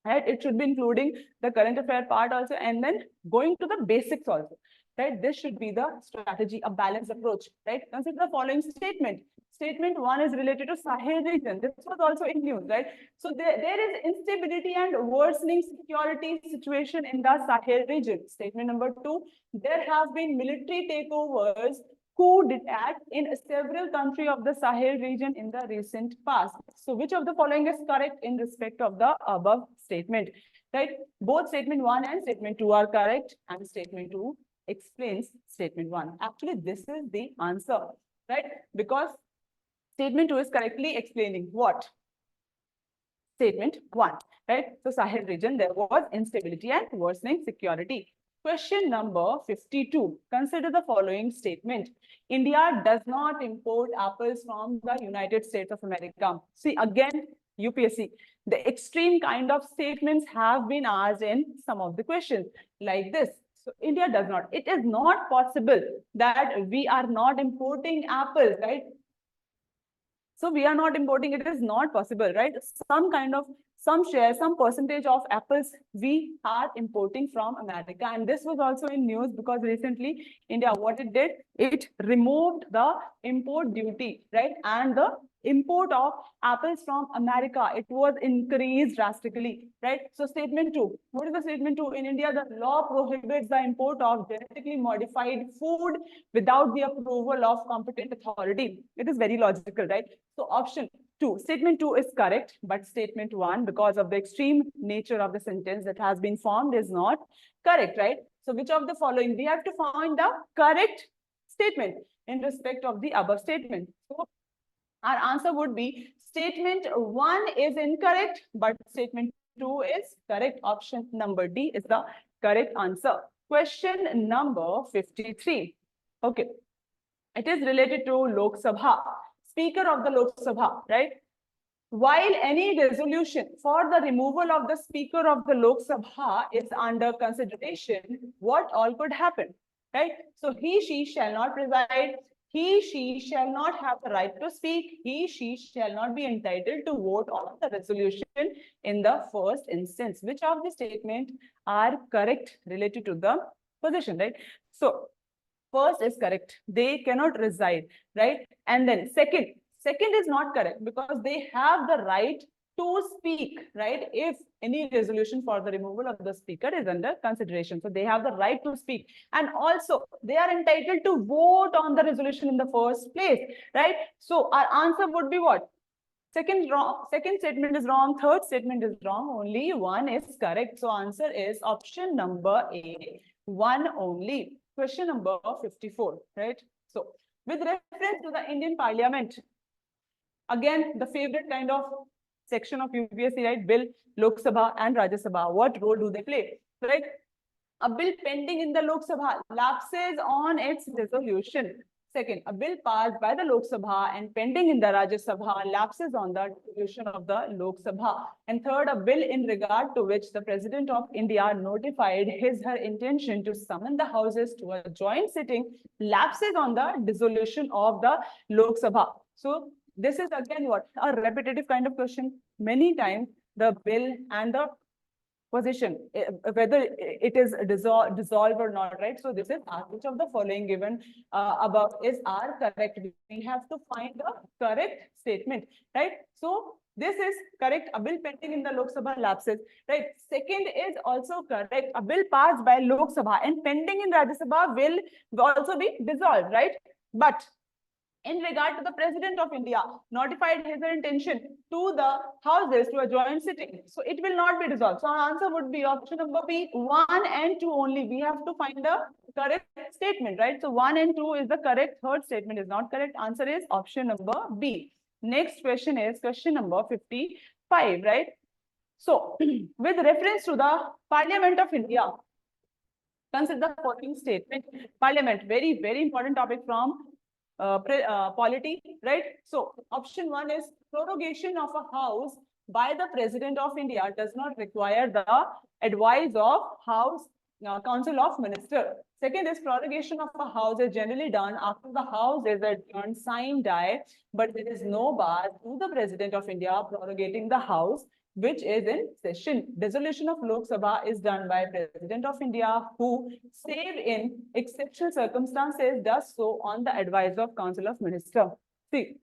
right? It should be including the current affair part also, and then going to the basics also, right? This should be the strategy, a balanced approach, right? Consider the following statement. Statement 1 is related to Sahel region. This was also in news, right? So there is instability and worsening security situation in the Sahel region. Statement number 2, there have been military takeovers, coup d'etat in several countries of the Sahel region in the recent past. So which of the following is correct in respect of the above statement, right? Both statement 1 and statement 2 are correct, and statement 2 explains statement 1. Actually, this is the answer, right? Because statement 2 is correctly explaining what? Statement 1, right? So Sahel region, there was instability and worsening security. Question number 52. Consider the following statement. India does not import apples from the United States of America. See, again, UPSC, the extreme kind of statements have been asked in some of the questions like this. So India does not. It is not possible that we are not importing apples, right? So we are not importing, it is not possible, right? Some kind of, some share, some percentage of apples we are importing from America. And this was also in news because recently India, what it did, it removed the import duty, right? And the import of apples from America, it was increased drastically, right? So statement 2, what is the statement 2? In India, the law prohibits the import of genetically modified food without the approval of competent authority. It is very logical, right? So option 2. Statement 2 is correct, but statement 1, because of the extreme nature of the sentence that has been formed, is not correct, right? So which of the following? We have to find the correct statement in respect of the above statement. So our answer would be statement 1 is incorrect, but statement 2 is correct. Option number D is the correct answer. Question number 53. Okay. It is related to Lok Sabha, Speaker of the Lok Sabha, right? While any resolution for the removal of the Speaker of the Lok Sabha is under consideration, what all could happen, right? So he, she shall not preside. He, she shall not have the right to speak. He, she shall not be entitled to vote on the resolution in the first instance. Which of the statements are correct related to the position, right? So first is correct. They cannot reside, right? And then second is not correct because they have the right to speak, right? If any resolution for the removal of the speaker is under consideration. So they have the right to speak. And also they are entitled to vote on the resolution in the first place, right? So our answer would be what? Second statement is wrong. Third statement is wrong. Only one is correct. So answer is option number A, one only. Question number 54, right? So with reference to the Indian Parliament, again, the favorite kind of section of UPSC, right? Bill, Lok Sabha and Rajya Sabha. What role do they play, right? A bill pending in the Lok Sabha lapses on its resolution. Second, a bill passed by the Lok Sabha and pending in the Rajya Sabha lapses on the resolution of the Lok Sabha. And third, a bill in regard to which the President of India notified her intention to summon the houses to a joint sitting lapses on the dissolution of the Lok Sabha. So this is again what? A repetitive kind of question. Many times the bill and the position, whether it is dissolved or not, right? So this is which of the following given above is our correct. We have to find the correct statement, right? So this is correct. A bill pending in the Lok Sabha lapses, right? Second is also correct. A bill passed by Lok Sabha and pending in Rajya Sabha will also be dissolved, right? But in regard to the President of India, notified his intention to the houses to a joint sitting. So it will not be dissolved. So our answer would be option number B, 1 and 2 only. We have to find the correct statement, right? So 1 and 2 is the correct. Third statement is not correct. Answer is option number B. Next question is question number 55, right? So with reference to the Parliament of India, consider the following statement. Parliament, very, very important topic from polity, right? So option 1 is prorogation of a house by the President of India does not require the advice of House Council of Minister. Second is prorogation of a house is generally done after the house is adjourned, sine die, but there is no bar to the President of India prorogating the house which is in session. Dissolution of Lok Sabha is done by President of India who, save in exceptional circumstances, does so on the advice of Council of Minister. See,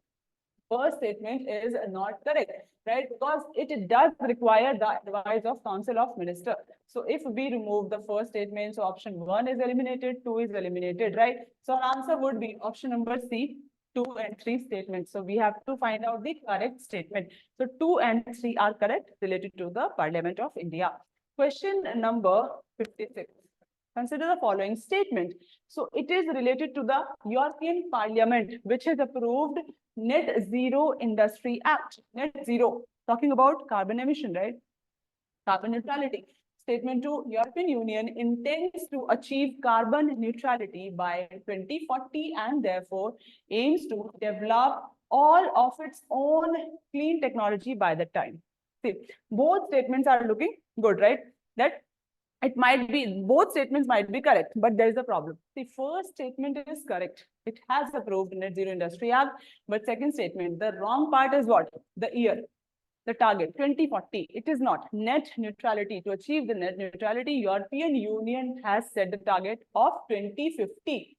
first statement is not correct, right? Because it does require the advice of Council of Minister. So if we remove the first statement, so option 1 is eliminated, 2 is eliminated, right? So our answer would be option number C, 2 and 3 statements. So we have to find out the correct statement. So 2 and 3 are correct related to the Parliament of India. Question number 56. Consider the following statement. So it is related to the European Parliament, which has approved Net Zero Industry Act. Net zero, talking about carbon emission, right? Carbon neutrality. Statement 2, European Union intends to achieve carbon neutrality by 2040 and therefore aims to develop all of its own clean technology by that time. See, both statements are looking good, right? That it might be, both statements might be correct, but there is a problem. The first statement is correct. It has approved Net Zero Industry Act, but second statement, the wrong part is what? The year. The target 2040, it is not net neutrality. To achieve the net neutrality, European Union has set the target of 2050.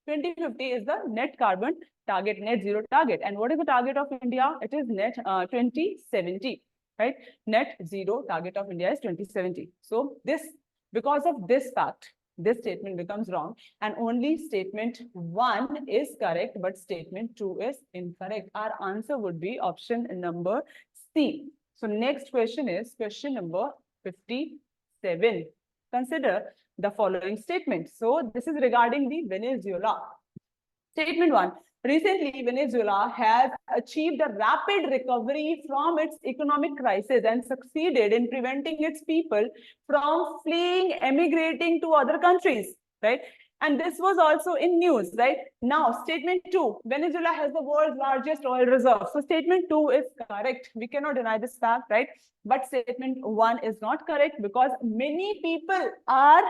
2050 is the net carbon target, net zero target. And what is the target of India? It is net 2070, right? Net zero target of India is 2070. So this, because of this fact, this statement becomes wrong, and only statement 1 is correct, but statement 2 is incorrect. Our answer would be option number C. So next question is question number 57. Consider the following statement. So this is regarding the Venezuela. Statement 1. Recently, Venezuela has achieved a rapid recovery from its economic crisis and succeeded in preventing its people from fleeing, emigrating to other countries, right? And this was also in news, right? Now, statement 2, Venezuela has the world's largest oil reserve. So statement 2 is correct. We cannot deny this fact, right? But statement 1 is not correct because many people are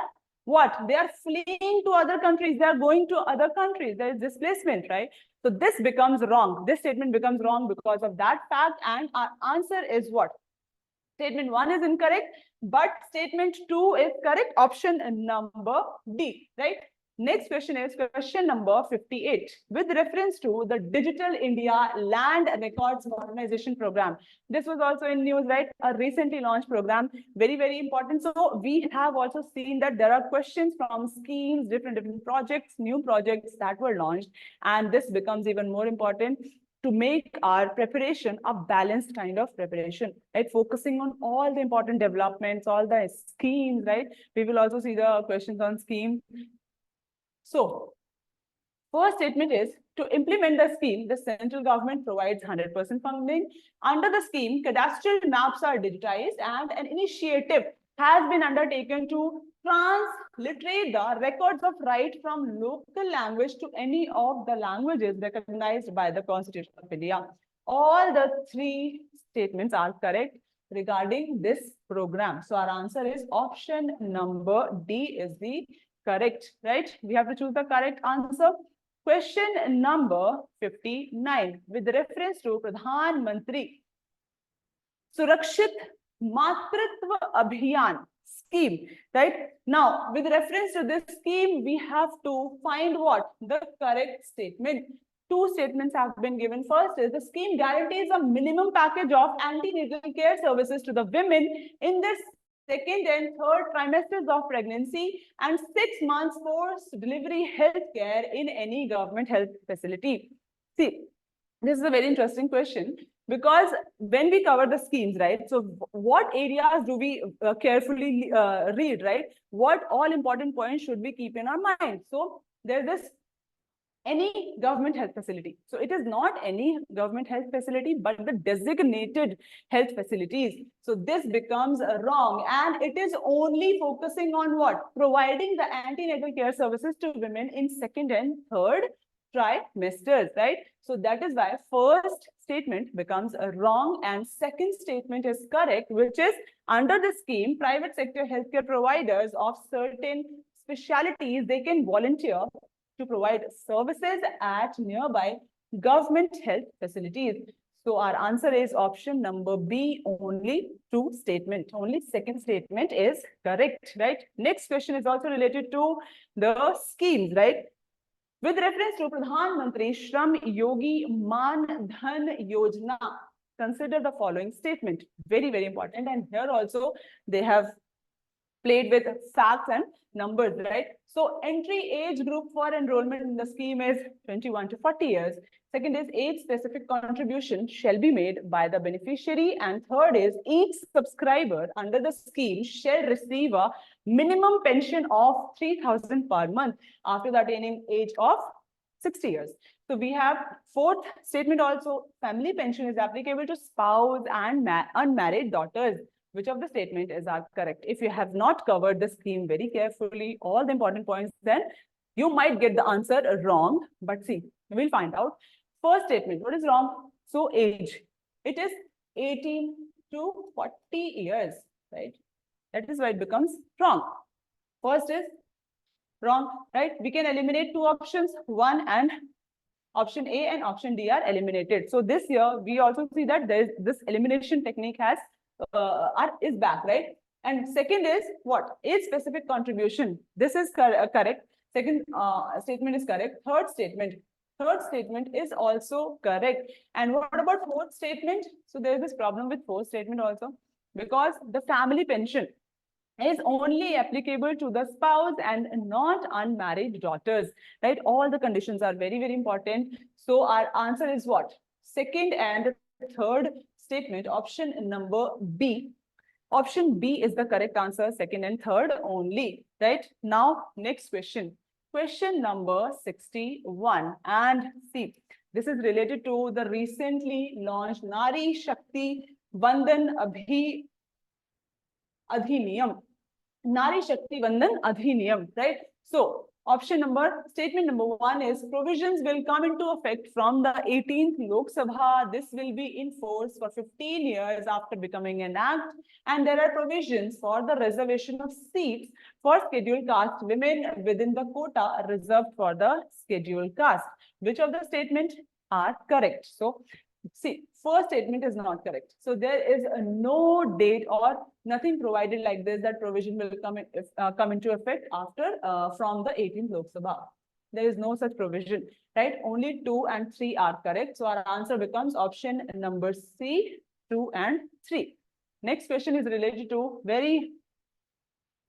what? They are fleeing to other countries. They are going to other countries. There is displacement, right? So this becomes wrong. This statement becomes wrong because of that fact. And our answer is what? Statement 1 is incorrect, but statement 2 is correct. Option number D, right? Next question is question number 58. With reference to the Digital India Land Records Modernization Program. This was also in news, right? A recently launched program, very, very important. So we have also seen that there are questions from schemes, different projects, new projects that were launched. And this becomes even more important to make our preparation a balanced kind of preparation, right? Focusing on all the important developments, all the schemes, right? We will also see the questions on scheme. So, first statement is, to implement the scheme, the central government provides 100% funding. Under the scheme, cadastral maps are digitized and an initiative has been undertaken to transliterate the records of right from local language to any of the languages recognized by the Constitution of India. All the three statements are correct regarding this program. So our answer is option number D is the correct, right? We have to choose the correct answer. Question number 59. With reference to Pradhan Mantri Surakshit Matritva Abhiyan scheme, right? Now, with reference to this scheme, we have to find what? The correct statement. Two statements have been given. First is the scheme guarantees a minimum package of antenatal care services to the women in their second and third trimesters of pregnancy and 6 months post-delivery health care in any government health facility. See, this is a very interesting question because when we cover the schemes, right? So what areas do we carefully read, right? What all important points should we keep in our mind? So there's this any government health facility. So it is not any government health facility, but the designated health facilities. So this becomes wrong. And it is only focusing on what? Providing the antenatal care services to women in second and third trimesters, right? So that is why first statement becomes wrong and second statement is correct, which is under the scheme, private sector healthcare providers of certain specialties, they can volunteer to provide services at nearby government health facilities. So our answer is option number B, only two statement. Only second statement is correct, right? Next question is also related to the schemes, right? With reference to Pradhan Mantri Shram Yogi Man Dhan Yojana, consider the following statement. Very, very important. And here also they have played with facts and numbers, right? So entry age group for enrollment in the scheme is 21 to 40 years. Second is age-specific contribution shall be made by the beneficiary. And third is each subscriber under the scheme shall receive a minimum pension of 3,000 per month after the attaining age of 60 years. So we have fourth statement also, family pension is applicable to spouse and unmarried daughters. Which of the statement is correct? If you have not covered the scheme very carefully, all the important points, then you might get the answer wrong. But see, we'll find out. First statement, what is wrong? So age, it is 18 to 40 years, right? That is why it becomes wrong. First is wrong, right? We can eliminate two options, one and option A and option D are eliminated. So this year, we also see that there's this elimination technique has is back, right? And second is what? Age specific contribution. This is correct. Second statement is correct. Third statement is also correct. And what about fourth statement? So there is this problem with fourth statement also because the family pension is only applicable to the spouse and not unmarried daughters, right? All the conditions are very, very important. So our answer is what? Second and third statement, option number B. Option B is the correct answer, second and third only, right? Now, next question. Question number 61. And see, this is related to the recently launched Nari Shakti Vandan Adhiniyam. Nari Shakti Vandan Adhiniyam, right? So, statement number 1 is provisions will come into effect from the 18th Lok Sabha. This will be in force for 15 years after becoming an act. And there are provisions for the reservation of seats for scheduled caste women within the quota reserved for the scheduled caste. Which of the statements are correct? So, see, first statement is not correct. So there is no date or nothing provided like this that provision will come into effect after from the 18th Lok Sabha. There is no such provision, right? Only 2 and 3 are correct. So our answer becomes option number C, 2 and 3. Next question is related to very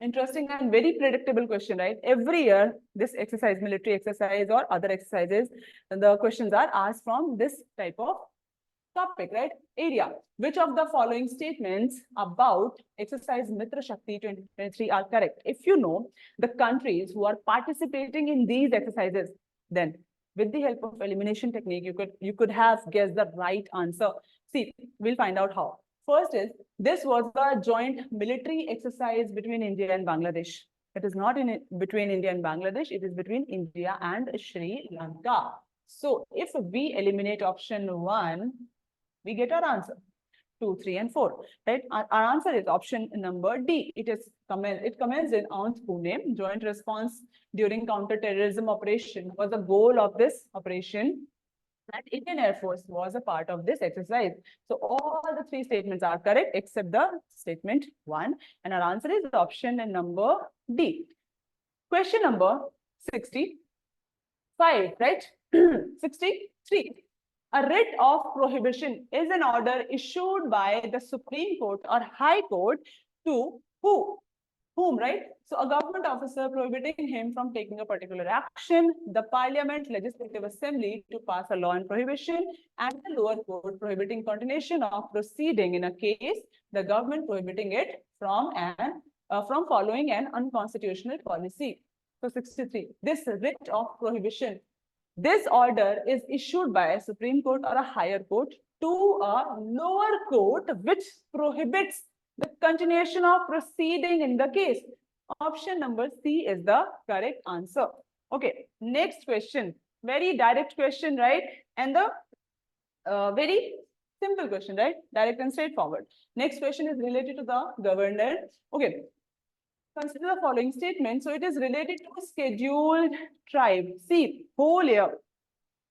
interesting and very predictable question, right? Every year, this exercise, military exercise or other exercises, the questions are asked from this type of topic, right? Area. Which of the following statements about exercise Mitra Shakti 2023 are correct? If you know the countries who are participating in these exercises, then with the help of elimination technique, you could have guessed the right answer. See, we'll find out how. First is, this was a joint military exercise between India and Bangladesh. It is not between India and Bangladesh, it is between India and Sri Lanka. So if we eliminate option 1, we get our answer 2, 3, and 4. Right? Our answer is option number D. It commenced in Aunts Pune. Joint response during counter-terrorism operation was the goal of this operation. And Indian Air Force was a part of this exercise. So all the 3 statements are correct except the statement 1. And our answer is option number D. Question number 65, right? 63. A writ of prohibition is an order issued by the Supreme Court or High Court to whom, right? So a government officer prohibiting him from taking a particular action, the Parliament Legislative Assembly to pass a law in prohibition, and the lower court prohibiting continuation of proceeding in a case, the government prohibiting it from following an unconstitutional policy. So 63. This writ of prohibition, this order is issued by a Supreme Court or a higher court to a lower court which prohibits the continuation of proceeding in the case. Option number C is the correct answer. Okay, next question. Very direct question, right? And the very simple question, right? Direct and straightforward. Next question is related to the governor. Okay. Consider the following statement. So it is related to scheduled tribe. See, whole year,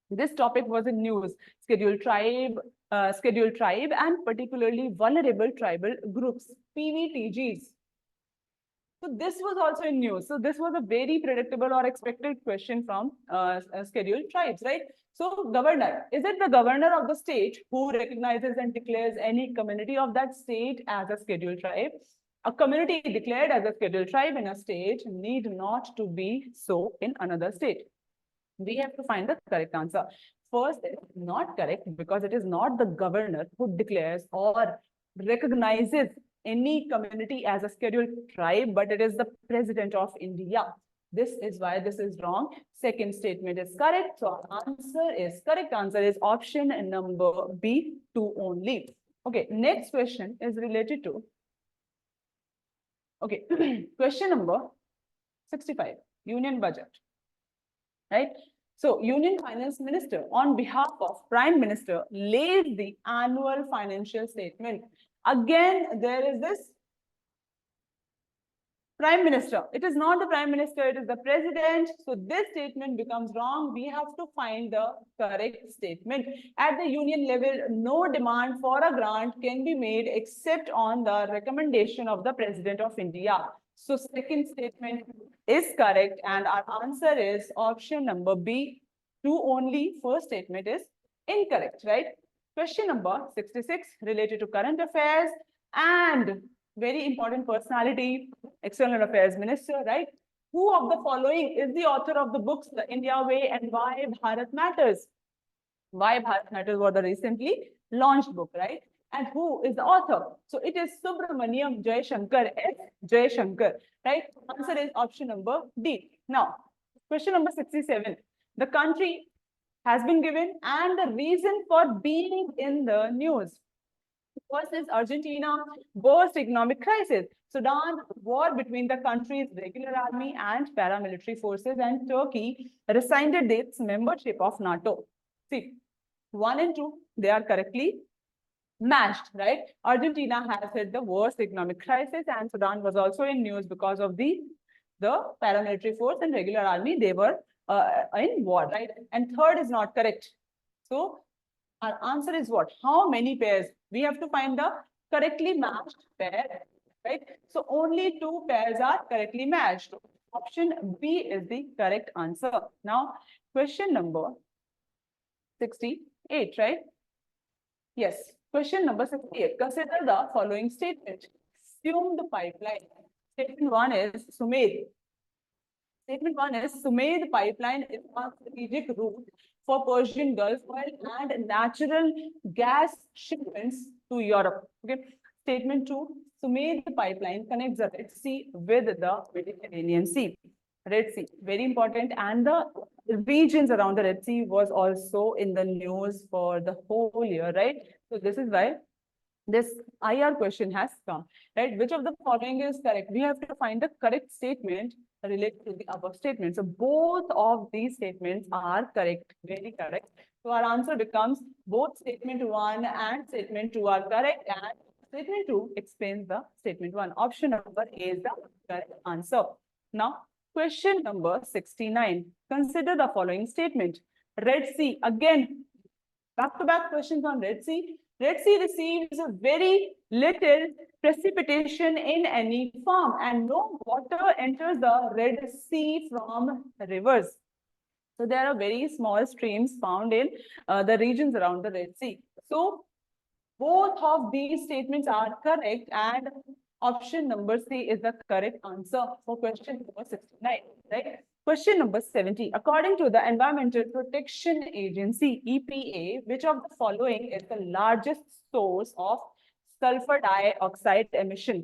this topic was in news. Scheduled tribe, and particularly vulnerable tribal groups, PVTGs. So this was also in news. So this was a very predictable or expected question from scheduled tribes, right? So governor, is it the governor of the state who recognizes and declares any community of that state as a scheduled tribe? A community declared as a scheduled tribe in a state need not to be so in another state. We have to find the correct answer. First, it is not correct because it is not the governor who declares or recognizes any community as a scheduled tribe, but it is the President of India. This is why this is wrong. Second statement is correct. So correct answer is option number B, 2 only. Okay, next question is related to question number 65, Union Budget, right? So, Union Finance Minister, on behalf of Prime Minister, lays the annual financial statement. Again, there is this Prime Minister. It is not the Prime Minister, it is the President. So, this statement becomes wrong. We have to find the correct statement. At the Union level, no demand for a grant can be made except on the recommendation of the President of India. So, second statement is correct and our answer is option number B, 2 only. First statement is incorrect, right? Question number 66 related to current affairs and very important personality, External Affairs Minister, right? Who of the following is the author of the books The India Way and Why Bharat Matters? Why Bharat Matters was the recently launched book, right? And who is the author? So it is Subramaniam Jaishankar, S. Jaishankar, right? Answer is option number D. Now, question number 67. The country has been given and the reason for being in the news. First is Argentina, worst economic crisis. Sudan, war between the country's regular army and paramilitary forces, and Turkey rescinded its membership of NATO. See, 1 and 2, they are correctly matched, right? Argentina has hit the worst economic crisis, and Sudan was also in news because of the paramilitary force and regular army. They were in war, right? And third is not correct. So our answer is what? How many pairs? We have to find the correctly matched pair, right? So only 2 pairs are correctly matched. Option B is the correct answer. Now, question number 68, right? Yes. Question number 68. Consider the following statement. Assume the pipeline. Statement 1 is Sumed. Statement 1 is Sumed pipeline is a strategic route for Persian Gulf oil and natural gas shipments to Europe. Okay. Statement 2, Sumed pipeline connects the Red Sea with the Mediterranean Sea. Red Sea, very important, and the regions around the Red Sea was also in the news for the whole year, right? So this is why this IR question has come, right? Which of the following is correct? We have to find the correct statement related to the above statement. So both of these statements are correct, very correct. So our answer becomes both statement 1 and statement 2 are correct, and statement 2 explains the statement 1. Option number A is the correct answer. Now, question number 69. Consider the following statement. Red Sea, again, back-to-back questions on Red Sea. Red Sea receives very little precipitation in any form, and no water enters the Red Sea from rivers. So there are very small streams found in the regions around the Red Sea. So both of these statements are correct, and option number C is the correct answer for question number 69, right? Question number 70. According to the Environmental Protection Agency, EPA, which of the following is the largest source of sulfur dioxide emission?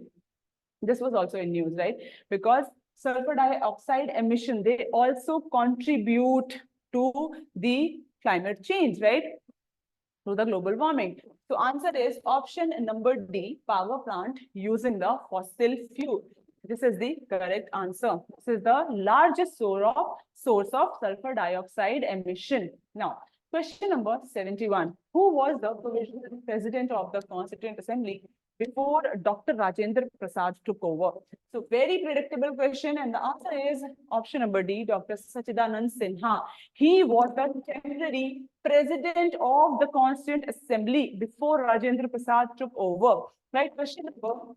This was also in news, right? Because sulfur dioxide emission, they also contribute to the climate change, right? To the global warming. So answer is option number D, power plant using the fossil fuel. This is the correct answer. This is the largest source of sulfur dioxide emission. Now, question number 71. Who was the provisional president of the Constituent Assembly before Dr. Rajendra Prasad took over? So very predictable question, and the answer is option number D, Dr. Sachidanand Sinha. He was the temporary president of the Constituent Assembly before Rajendra Prasad took over. Right? Question number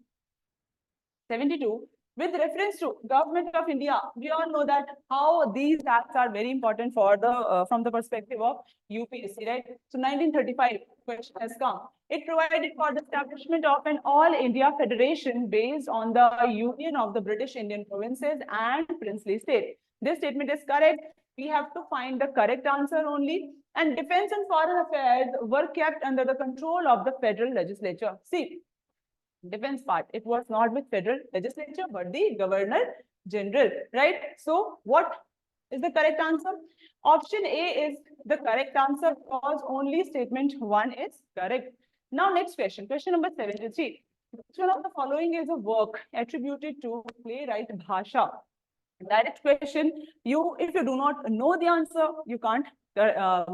72. With reference to Government of India, we all know that how these acts are very important for the from the perspective of UPSC, right? So 1935 question has come. It provided for the establishment of an all India federation based on the union of the British Indian provinces and princely state. This statement is correct. We have to find the correct answer only. And defense and foreign affairs were kept under the control of the federal legislature. See, defense part, it was not with federal legislature but the governor general, right? So what is the correct answer? Option A is the correct answer because only statement 1 is correct. Now next question, question number 73. Which one of the following is a work attributed to playwright Bhasha? Direct question. If you do not know the answer, you can't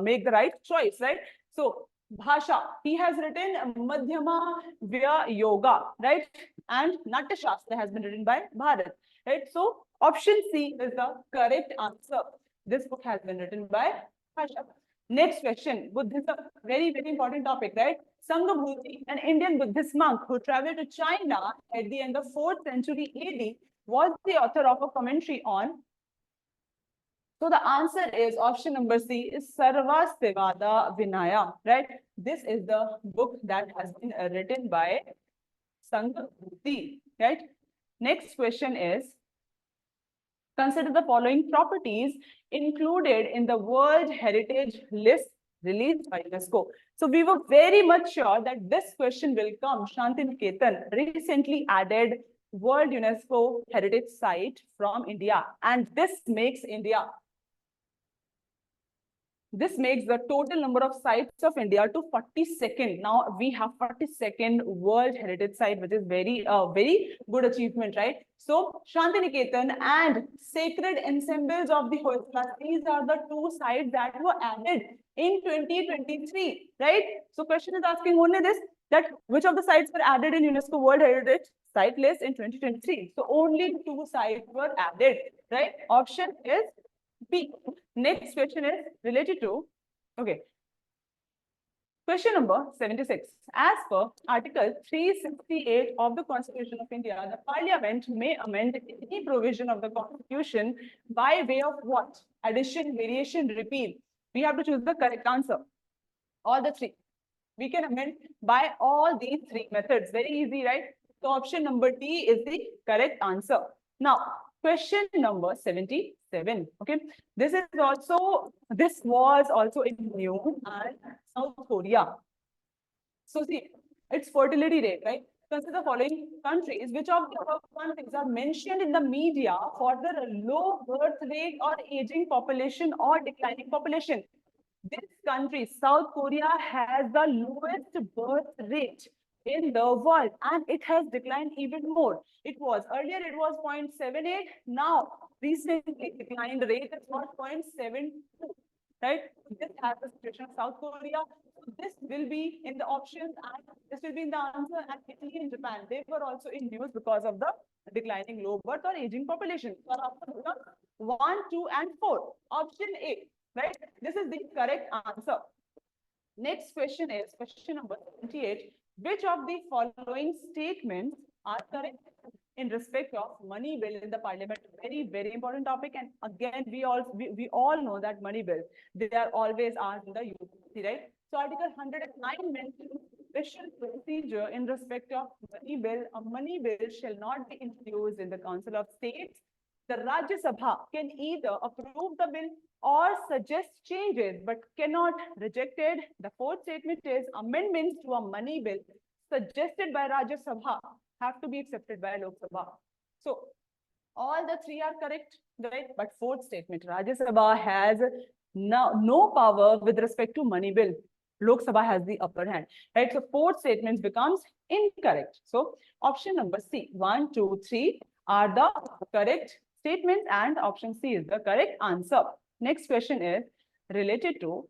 make the right choice, right? So Bhasha, he has written Madhyama Vya Yoga, right? And Natya Shastra has been written by Bharat, right? So option C is the correct answer. This book has been written by Bhasha. Next question, Buddhism, very, very important topic, right? Sanghabhuti, an Indian Buddhist monk who traveled to China at the end of 4th century AD, was the author of a commentary on. So the answer is option number C is Sarvastivada Vinaya, right? This is the book that has been written by Sanghati, right? Next question is, consider the following properties included in the World Heritage List released by UNESCO. So we were very much sure that this question will come. Shanti Niketan recently added World UNESCO Heritage Site from India, and this makes the total number of sites of India to 42nd. Now we have 42nd World Heritage Site, which is very good achievement, right? So Shanti Niketan and Sacred Ensembles of the Hoysala, these are the two sites that were added in 2023, right? So question is asking only this, that which of the sites were added in UNESCO World Heritage Site list in 2023? So only two sites were added, right? Option is B. Next question is related to, okay. Question number 76. As per Article 368 of the Constitution of India, the Parliament may amend any provision of the Constitution by way of what? Addition, variation, repeal. We have to choose the correct answer. All the three. We can amend by all these three methods. Very easy, right? So option number D is the correct answer. Now, question number 77. Okay, this was also in New and South Korea. So see, it's fertility rate, right? Consider the following countries. Which of the above countries are mentioned in the media for their low birth rate or aging population or declining population? This country, South Korea, has the lowest birth rate in the world, and it has declined even more. It was earlier, it was 0.78. Now, recently declined rate is 0.72. Right? This has the situation of South Korea. This will be in the options, and this will be in the answer. And Italy and Japan, they were also in news because of the declining low birth or aging population. So, option 1, 2, and 4. Option A. Right? This is the correct answer. Next question is question number 78. Which of the following statements are correct in respect of money bill in the parliament? Very important topic. And again, we all know that money bills, they are always asked in the UPSC, right? So Article 109 mentions special procedure in respect of money bill. A money bill shall not be introduced in the Council of States. The Rajya Sabha can either approve the bill or suggest changes, but cannot reject it. The fourth statement is amendments to a money bill suggested by Rajya Sabha have to be accepted by Lok Sabha. So all the three are correct, right? But fourth statement, Rajya Sabha has no power with respect to money bill. Lok Sabha has the upper hand, right? So fourth statement becomes incorrect. So option number C, 1, 2, 3 are the correct statements, and option C is the correct answer. Next question is related to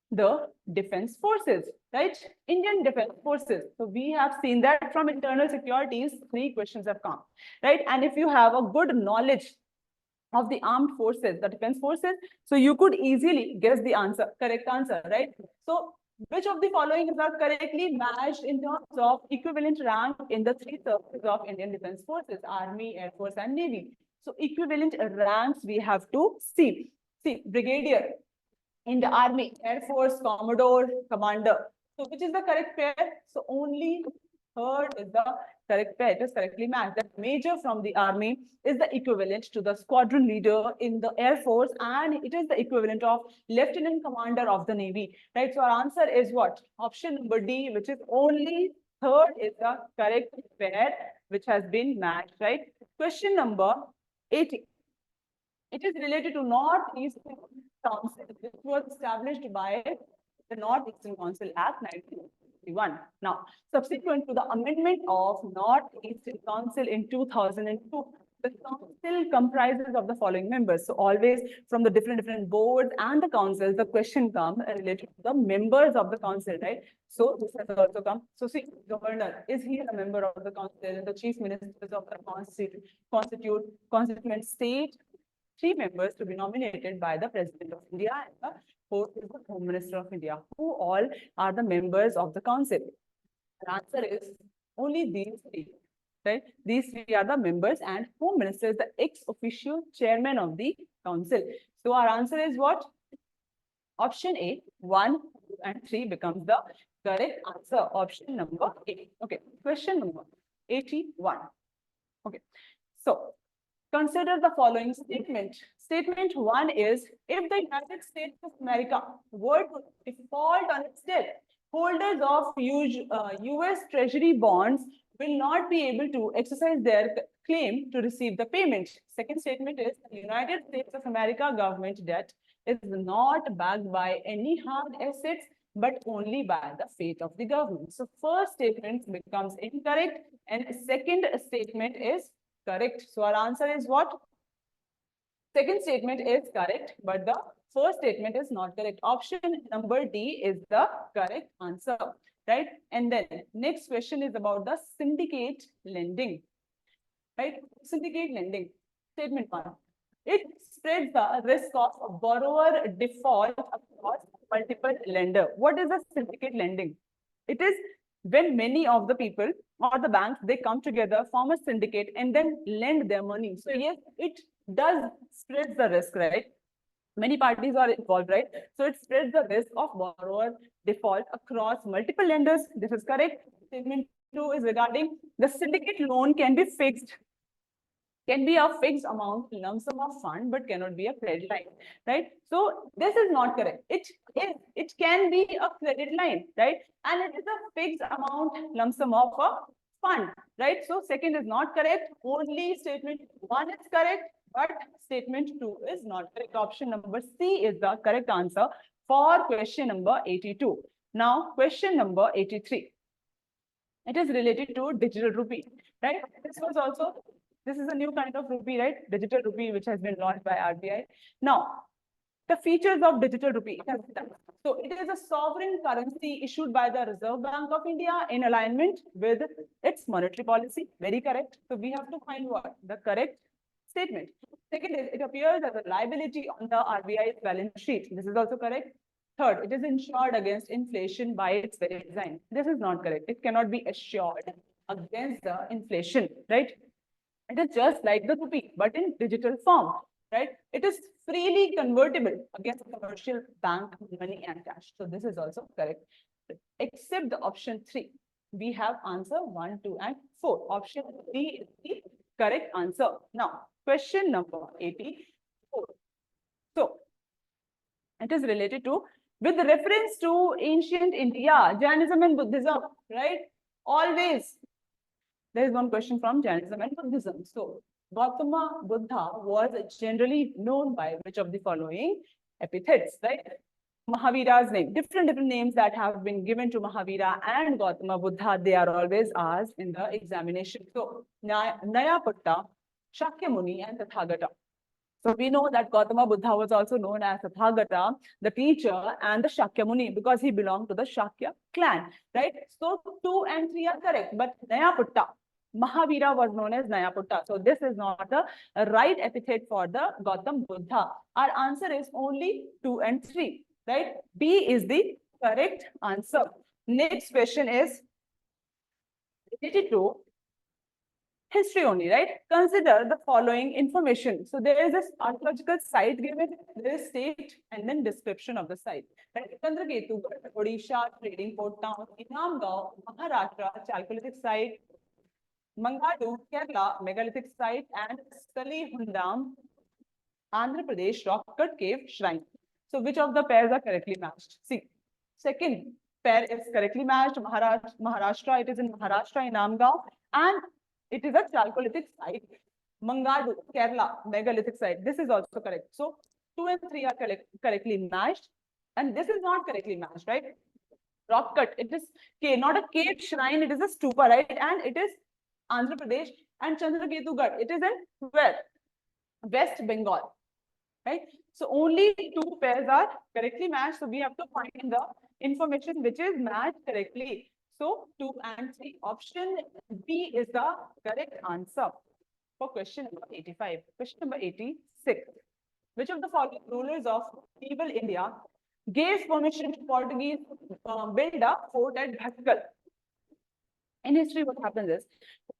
the defense forces, right? Indian defense forces. So we have seen that from internal securities, 3 questions have come, right? And if you have a good knowledge of the armed forces, the defense forces, so you could easily guess the answer, correct answer, right? So which of the following is not correctly matched in terms of equivalent rank in the 3 services of Indian Defense Forces, Army, Air Force, and Navy? So equivalent ranks we have to see. See, brigadier in the Army, Air Force, Commodore, Commander. So which is the correct pair? So only third is the correct pair. It is correctly matched. That major from the Army is the equivalent to the squadron leader in the Air Force, and it is the equivalent of Lieutenant Commander of the Navy. Right? So our answer is what? Option number D, which is only third is the correct pair, which has been matched. Right? Question number 80. It is related to Northeast Council, which was established by the Northeastern Council Act 1961. Now, subsequent to the amendment of Northeastern Council in 2002, the council comprises of the following members. So always from the different boards and the councils, the question comes related to the members of the council, right? So this has also come. So see, governor, is he a member of the council? The chief ministers of the constituent state, 3 members to be nominated by the President of India, and the 4th is the Home Minister of India, who all are the members of the council. The answer is only these 3, right? These 3 are the members, and Home Minister is the ex officio chairman of the council. So our answer is what? Option A, 1, 2, and 3 becomes the correct answer. Option number A. Okay, question number 81. Okay, so consider the following statement. Statement 1 is, if the United States of America were to default on its debt, holders of US Treasury bonds will not be able to exercise their claim to receive the payment. Second statement is, the United States of America government debt is not backed by any hard assets, but only by the faith of the government. So first statement becomes incorrect and second statement is correct. So our answer is what? Second statement is correct, but the first statement is not correct. Option number D is the correct answer, right? And then next question is about the syndicate lending, right? Syndicate lending, statement 1. It spreads the risk of borrower default across multiple lender. What is a syndicate lending? It is when many of the people or the banks, they come together, form a syndicate and then lend their money. So yes, it does spread the risk, right? Many parties are involved, right? So it spreads the risk of borrower default across multiple lenders. This is correct. Statement 2 is regarding the syndicate loan can be fixed, can be a fixed amount lump sum of fund, but cannot be a credit line, right? So this is not correct. It can be a credit line, right? And it is a fixed amount lump sum of a fund, right? So second is not correct. Only statement 1 is correct, but statement 2 is not correct. Option number C is the correct answer for question number 82. Now, question number 83. It is related to digital rupee, right? This is a new kind of rupee, right? Digital rupee, which has been launched by RBI. Now, the features of digital rupee. So it is a sovereign currency issued by the Reserve Bank of India in alignment with its monetary policy. Very correct. So we have to find what? The correct statement. Second is, it appears as a liability on the RBI's balance sheet. This is also correct. Third, it is insured against inflation by its very design. This is not correct. It cannot be assured against the inflation, right? It is just like the rupee, but in digital form, right? It is freely convertible against commercial bank money and cash. So this is also correct. Except the option 3. We have answer 1, 2, and 4. Option 3 is the correct answer. Now, question number 84. So, it is related to, with reference to ancient India, Jainism and Buddhism, right? Always there is one question from Jainism and Buddhism. So, Gautama Buddha was generally known by which of the following epithets, right? Mahavira's name, different names that have been given to Mahavira and Gautama Buddha, they are always asked in the examination. So, Nayaputta, Shakyamuni, and Tathagata. So we know that Gautama Buddha was also known as Tathagata, the teacher, and the Shakyamuni, because he belonged to the Shakya clan, right? So 2 and 3 are correct, but Nayaputta, Mahavira was known as Nayaputta. So this is not a right epithet for the Gautama Buddha. Our answer is only 2 and 3, right? B is the correct answer. Next question is related to history only, right? Consider the following information. So there is this archaeological site given, there is state and then description of the site. Right? Chandraketu, Odisha, trading port town, Inamgaon, Maharashtra, Chalcolithic site, Mangadu, Kerala, megalithic site, and Salihundam, Andhra Pradesh, rock cut cave shrine. So which of the pairs are correctly matched? See, second pair is correctly matched. Maharashtra, it is in Maharashtra, in Inamgaon, and it is a Chalcolithic site. Mangadu, Kerala, megalithic site. This is also correct. So 2 and 3 are correctly matched. And this is not correctly matched, right? Rock cut. It is not a cave shrine, it is a stupa, right? And it is Andhra Pradesh. And Chandraketu Gad, it is in where? West Bengal, right? So only 2 pairs are correctly matched. So we have to find the information which is matched correctly. So 2 and 3. Option B is the correct answer for question number 85. Question number 86. Which of the following rulers of medieval India gave permission to Portuguese build a fort at Bhatkal? In history, what happens is,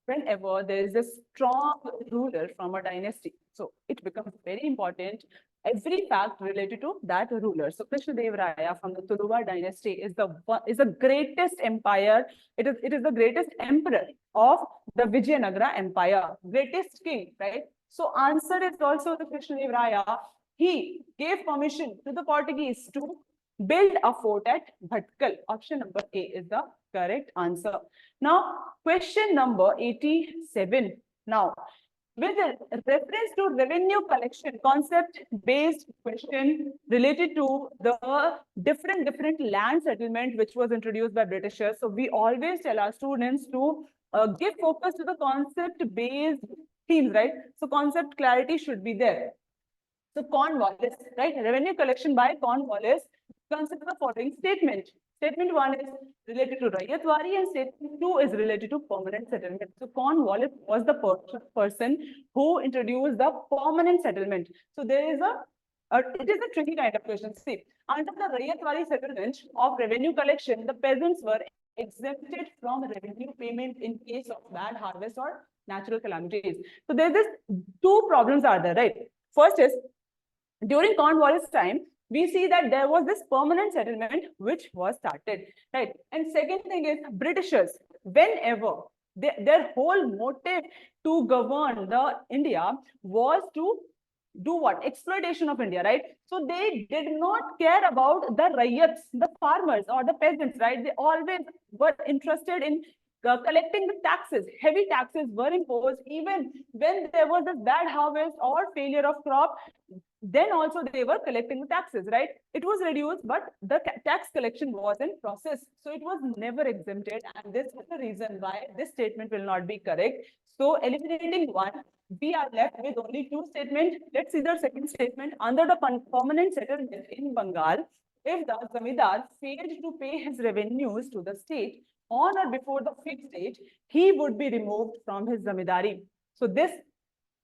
whenever there is a strong ruler from a dynasty, so it becomes very important every fact related to that ruler. So Krishna Dev Raya from the Tuluva dynasty is the greatest empire. It is the greatest emperor of the Vijayanagara Empire, greatest king, right? So answer is also the Krishna Dev Raya. He gave permission to the Portuguese to build a fort at Bhatkal. Option number A is the correct answer. Now, question number 87. Now, with reference to revenue collection concept based question related to the different land settlement which was introduced by Britishers. So we always tell our students to give focus to the concept based themes, right? So concept clarity should be there. So Cornwallis, right? Revenue collection by Cornwallis. Consider the following statement. Statement 1 is related to Rayatwari and statement 2 is related to permanent settlement. So Cornwallis was the person who introduced the permanent settlement. So there is it is a tricky kind of question. See, under the Rayatwari settlement of revenue collection, the peasants were exempted from revenue payment in case of bad harvest or natural calamities. So there's this two problems are there, right? First is during Cornwallis' time, we see that there was this permanent settlement which was started, right? And second thing is Britishers, whenever their whole motive to govern the India was to do what? Exploitation of India, right? So they did not care about the rayats, the farmers or the peasants, right? They always were interested in collecting the taxes. Heavy taxes were imposed even when there was a bad harvest or failure of crop. Then also they were collecting the taxes, right? It was reduced, but the tax collection was in process. So it was never exempted. And this is the reason why this statement will not be correct. So eliminating one, we are left with only two statements. Let's see the second statement. Under the permanent settlement in Bengal, if the Zamindar failed to pay his revenues to the state on or before the fixed date, he would be removed from his Zamindari. So this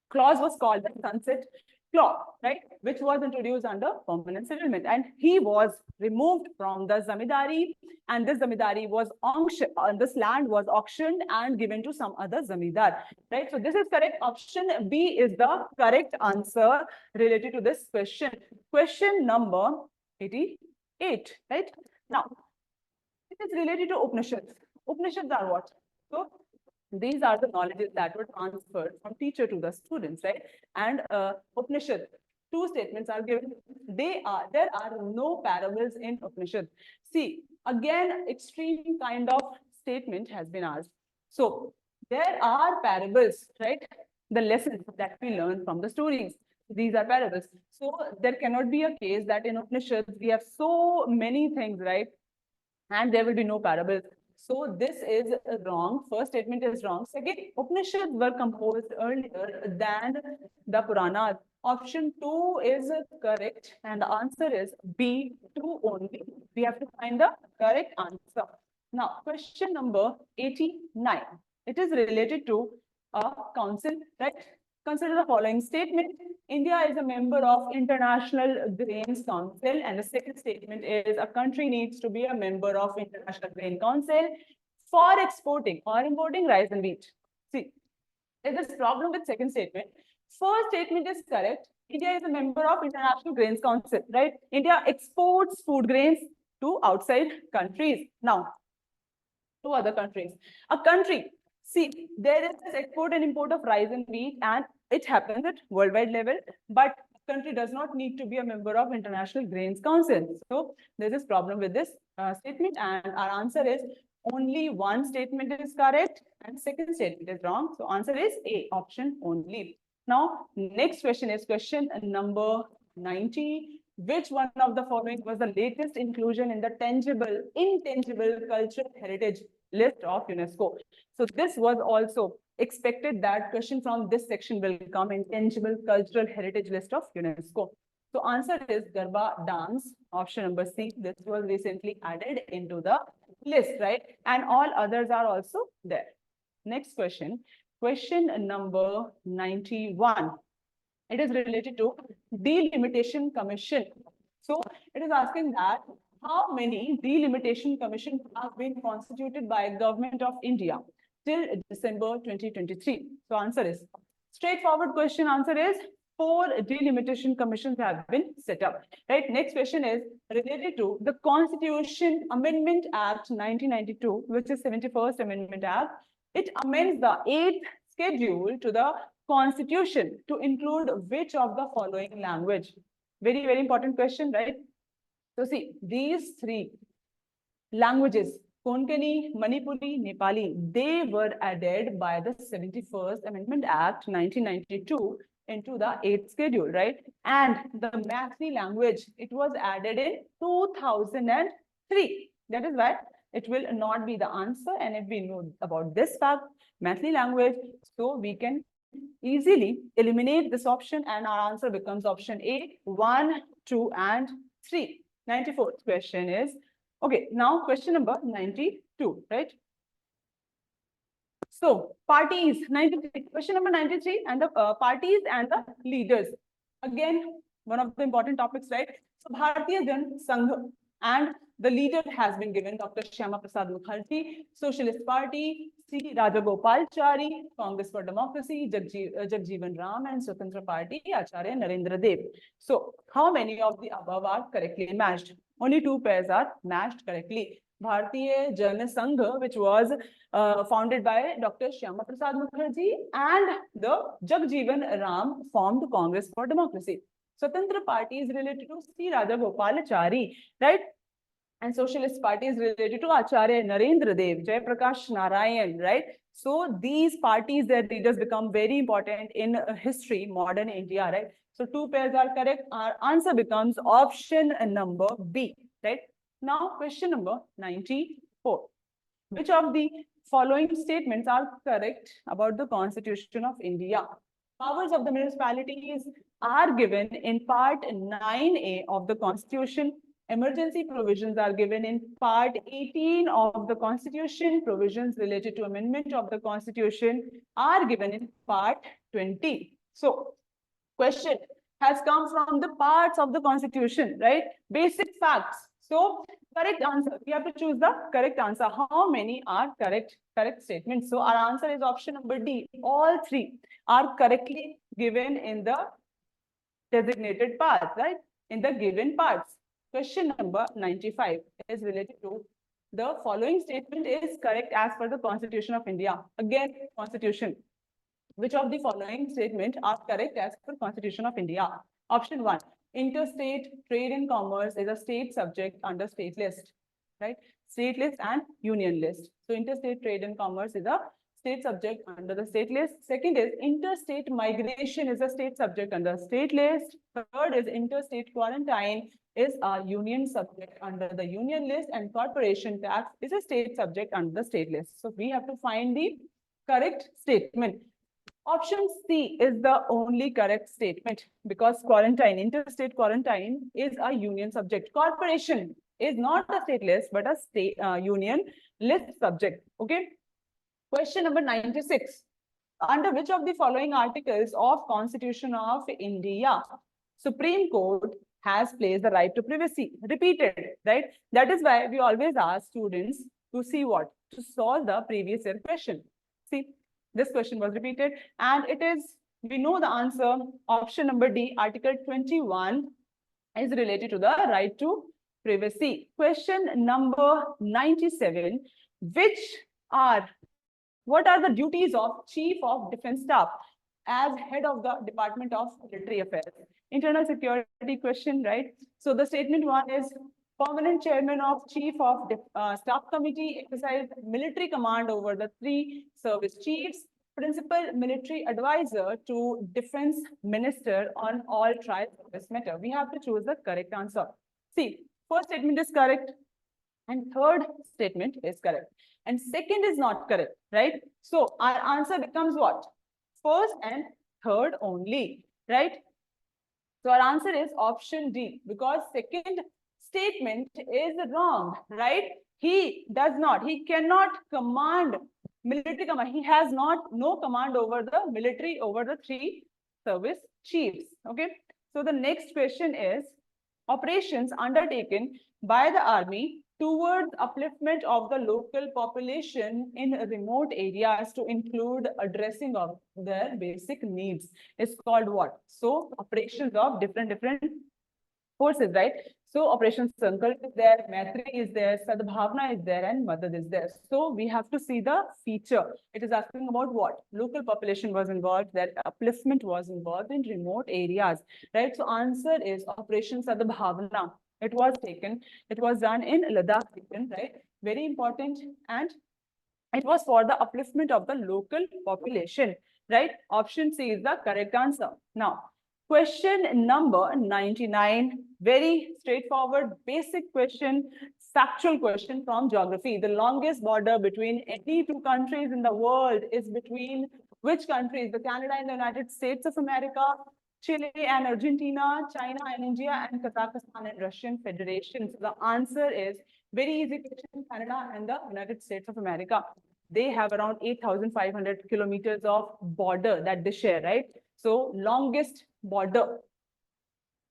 clause was called the sunset clause, right, which was introduced under permanent settlement, and he was removed from the zamindari, and this zamindari was auctioned, this land was auctioned and given to some other zamindar, right? So this is correct. Option B is the correct answer related to this question. Question number 88, right? Now, it is related to Upanishads. Upanishads are what? So these are the knowledges that were transferred from teacher to the students, right? And Upanishad, two statements are given. There are no parables in Upanishad. See, again, extreme kind of statement has been asked. So there are parables, right? The lessons that we learn from the stories. These are parables. So there cannot be a case that in Upanishads we have so many things, right? And there will be no parables. So this is wrong. First statement is wrong. Second, Upanishads were composed earlier than the Puranas. Option 2 is correct, and the answer is B, 2 only. We have to find the correct answer. Now, question number 89. It is related to a council, right? Consider the following statement. India is a member of International Grains Council, and the second statement is a country needs to be a member of International Grain Council for exporting or importing rice and wheat. See, there's this problem with second statement. First statement is correct. India is a member of International Grains Council, right? India exports food grains to outside countries. Now, to other countries. A country, see, there is this export and import of rice and wheat, and it happens at worldwide level, but country does not need to be a member of International Grains Council. So there's this problem with this statement, and our answer is only one statement is correct and second statement is wrong. So answer is A, option only. Now, next question is question number 90. Which one of the following was the latest inclusion in the tangible, intangible cultural heritage list of UNESCO? So this was also expected that question from this section will come, intangible cultural heritage list of UNESCO. So answer is Garba dance, option number C. This was recently added into the list, right? And all others are also there. Next question, question number 91. It is related to delimitation commission. So it is asking that how many delimitation commissions have been constituted by government of India till December 2023. So answer is straightforward question. Answer is 4 delimitation commissions have been set up. Right. Next question is related to the Constitution Amendment Act 1992, which is 71st Amendment Act. It amends the 8th schedule to the Constitution to include which of the following language? Very, very important question, right? So see, these 3 languages, Konkani, Manipuri, Nepali, they were added by the 71st Amendment Act 1992 into the 8th schedule, right? And the Mathli language, it was added in 2003. That is why it will not be the answer. And if we know about this fact, Mathli language, so we can easily eliminate this option and our answer becomes option A, 1, 2, and 3. 94th question is, okay, now question number 92, right? So parties, 93, question number 93, and the parties and the leaders. Again, one of the important topics, right? So Bharatiya Jan Sangh, and the leader has been given Dr. Shyama Prasad Mukherjee, Socialist Party, C. Rajagopalachari, Congress for Democracy, Jagjeevan Ram, and Swatantra Party, Acharya Narendra Dev. So how many of the above are correctly matched? Only 2 pairs are matched correctly. Bharatiya Jan Sangh, which was founded by Dr. Shyama Prasad Mukherjee, and the Jagjeevan Ram formed Congress for Democracy. Swatantra Party is related to C. Rajagopalachari, right? And Socialist Party is related to Acharya Narendra Dev, Jay Prakash Narayan, right? So these parties, their leaders become very important in history, modern India, right? So 2 pairs are correct. Our answer becomes option number B, right? Now question number 94. Which of the following statements are correct about the Constitution of India? Powers of the municipalities are given in part 9A of the Constitution. Emergency provisions are given in part 18 of the Constitution. Provisions related to amendment of the Constitution are given in part 20. So, question has come from the parts of the Constitution, right? Basic facts. So, correct answer. We have to choose the correct answer. How many are correct statements? So, our answer is option number D. All 3 are correctly given in the designated parts, right? In the given parts. Question number 95 is related to the following statement is correct as per the Constitution of India. Again, Constitution. Which of the following statement are correct as per Constitution of India? Option 1. Interstate trade and commerce is a state subject under state list, right? State list and union list. So interstate trade and commerce is a state subject under the state list. Second is interstate migration is a state subject under state list. Third is interstate quarantine is a union subject under the union list, and corporation tax is a state subject under the state list. So we have to find the correct statement. Option C is the only correct statement because interstate quarantine is a union subject. Corporation is not a state list but a state union list subject. Okay. Question number 96. Under which of the following articles of Constitution of India Supreme Court has placed the right to privacy? Repeated, right? That is why we always ask students to see what? To solve the previous year question. See, this question was repeated and it is, we know the answer, option number D, Article 21 is related to the right to privacy. Question number 97. What are the duties of Chief of Defense Staff as head of the Department of Military Affairs? Internal security question, right? So the statement 1 is permanent chairman of Chief of Staff Committee, exercise military command over the 3 service chiefs, principal military advisor to Defense Minister on all trial service matter. We have to choose the correct answer. See, first statement is correct and third statement is correct and second is not correct, right? So our answer becomes what? First and third only, right? So our answer is option D because second statement is wrong, right? He cannot command military command. He has no command over the military, over the 3 service chiefs. Okay. So the next question is operations undertaken by the army towards upliftment of the local population in remote areas to include addressing of their basic needs is called what? So operations of different forces, right? So Operation Sankalp is there, Maitri is there, Sadbhavna is there, and Madad is there. So we have to see the feature. It is asking about what? Local population was involved, that upliftment was involved in remote areas, right? So answer is Operation Sadbhavna. It was taken, it was done in Ladakh region, right? Very important, and it was for the upliftment of the local population, right? Option C is the correct answer. Now, question number 99, very straightforward, basic question, factual question from geography. The longest border between any two countries in the world is between which countries? The Canada and the United States of America, Chile and Argentina, China and India, and Kazakhstan and Russian Federation. So the answer is very easy question, Canada and the United States of America. They have around 8,500 kilometers of border that they share, right? So longest border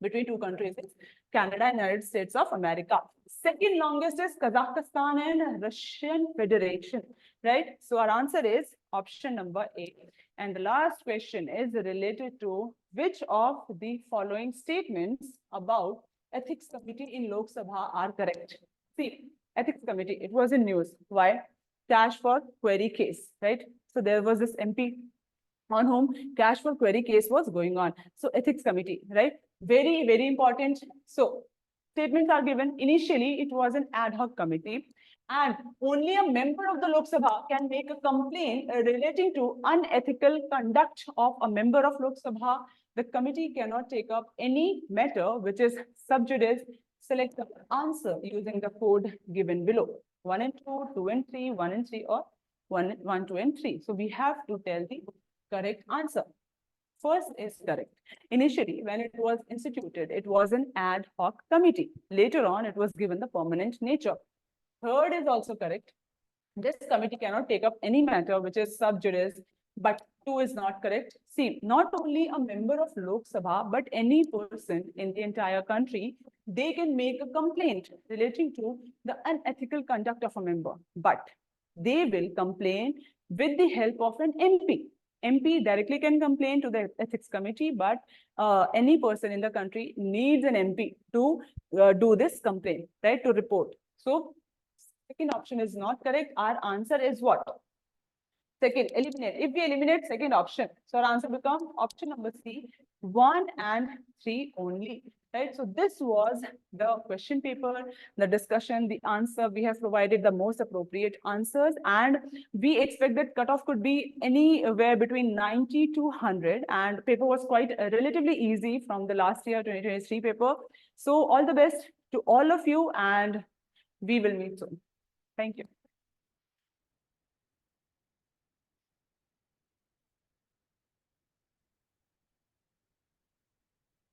between two countries is Canada and United States of America. Second longest is Kazakhstan and Russian Federation, right? So our answer is option number A. And the last question is related to which of the following statements about Ethics Committee in Lok Sabha are correct? See, Ethics Committee, it was in news. Why? Cash for query case, right? So there was this MP on whom cash for query case was going on. So Ethics Committee, right? Very, very important. So statements are given. Initially, it was an ad hoc committee, and only a member of the Lok Sabha can make a complaint relating to unethical conduct of a member of Lok Sabha. The committee cannot take up any matter which is sub judice. Select the answer using the code given below. 1 and 2, 2 and 3, 1 and 3, or 1, 2 and 3. So we have to tell the correct answer. First is correct. Initially, when it was instituted, it was an ad hoc committee. Later on, it was given the permanent nature. Third is also correct. This committee cannot take up any matter which is sub judice, but 2 is not correct. See, not only a member of Lok Sabha, but any person in the entire country, they can make a complaint relating to the unethical conduct of a member, but they will complain with the help of an MP. MP directly can complain to the ethics committee, but any person in the country needs an MP to do this complaint, right, to report. So second option is not correct. Our answer is what? Second, eliminate. If we eliminate second option, so our answer becomes option number C, 1 and 3 only. Right. So this was the question paper, the discussion, the answer. We have provided the most appropriate answers, and we expect that cutoff could be anywhere between 90 to 100. And paper was quite relatively easy from the last year 2023 paper. So all the best to all of you, and we will meet soon. Thank you.